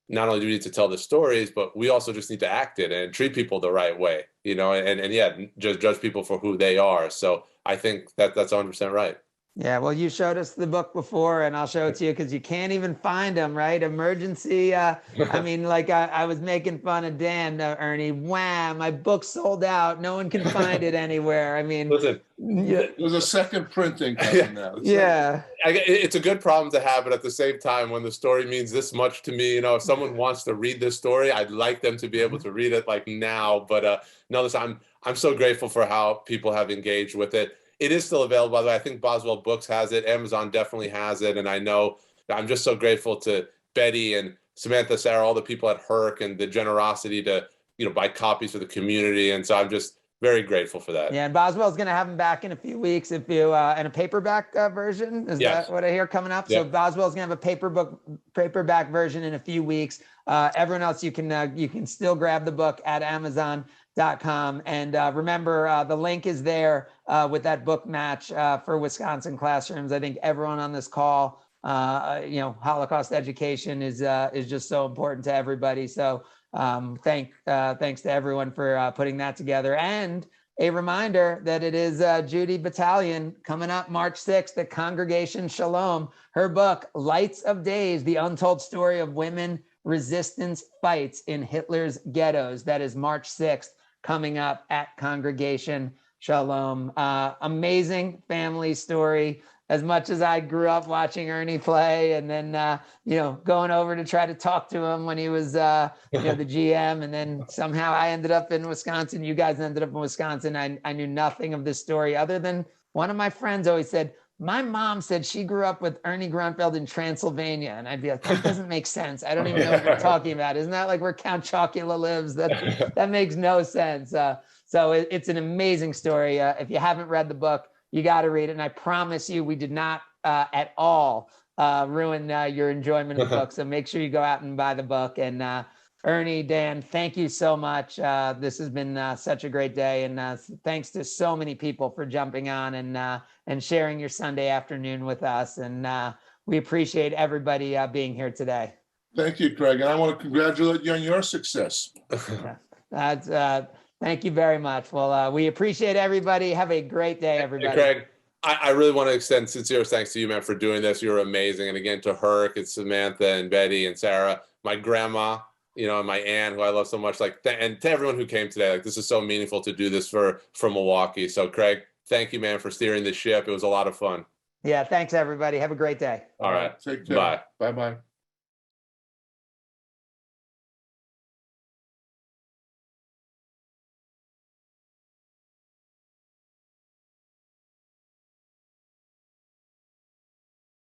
not only do we need to tell the stories, but we also just need to act it and treat people the right way, and just judge people for who they are. So I think that's 100% right. Yeah, well, you showed us the book before, and I'll show it to you because you can't even find them, right? Emergency. I mean, like I was making fun of Dan, Ernie. Wham! My book sold out. No one can find it anywhere. I mean, listen, there's a second printing coming now. Yeah, it's a good problem to have, but at the same time, when the story means this much to me, if someone wants to read this story, I'd like them to be able to read it like now. But no, listen, I'm so grateful for how people have engaged with it. It is still available, by the way. I think Boswell Books has it. Amazon definitely has it. And I know I'm just so grateful to Betty and Samantha, Sarah, all the people at Herc, and the generosity to, buy copies for the community. And so I'm just very grateful for that. Yeah, and Boswell's going to have them back in a few weeks if you in a paperback version. Is that what I hear coming up? Yep. So Boswell's going to have a paperback version in a few weeks. Everyone else, you can still grab the book at Amazon.com. And remember, the link is there with that book match for Wisconsin classrooms. I think everyone on this call Holocaust education is just so important to everybody. So thanks to everyone for putting that together. And a reminder that it is Judy Battalion coming up March 6th at Congregation Shalom. Her book, Lights of Days, The Untold Story of Women Resistance Fights in Hitler's Ghettos. That is March 6th coming up at Congregation Shalom. Amazing family story. As much as I grew up watching Ernie play and then, going over to try to talk to him when he was, the GM, and then somehow I ended up in Wisconsin. You guys ended up in Wisconsin. I knew nothing of this story other than one of my friends always said, my mom said she grew up with Ernie Grunfeld in Transylvania. And I'd be like, that doesn't make sense. I don't even know what you're talking about. Isn't that like where Count Chocula lives? That makes no sense. So it's an amazing story. If you haven't read the book, you got to read it. And I promise you, we did not at all ruin your enjoyment of the book. So make sure you go out and buy the book. And Ernie, Dan, thank you so much. This has been such a great day. And thanks to so many people for jumping on and sharing your Sunday afternoon with us. And we appreciate everybody being here today. Thank you, Craig. And I want to congratulate you on your success. Thank you very much. Well, we appreciate everybody. Have a great day, everybody. Hey, Craig, I really want to extend sincere thanks to you, man, for doing this. You're amazing. And again, to Herc and Samantha and Betty and Sarah, my grandma, and my aunt, who I love so much, and to everyone who came today. This is so meaningful to do this for Milwaukee. So, Craig, thank you, man, for steering the ship. It was a lot of fun. Yeah, thanks, everybody. Have a great day. All right. Take care. Bye. Bye-bye.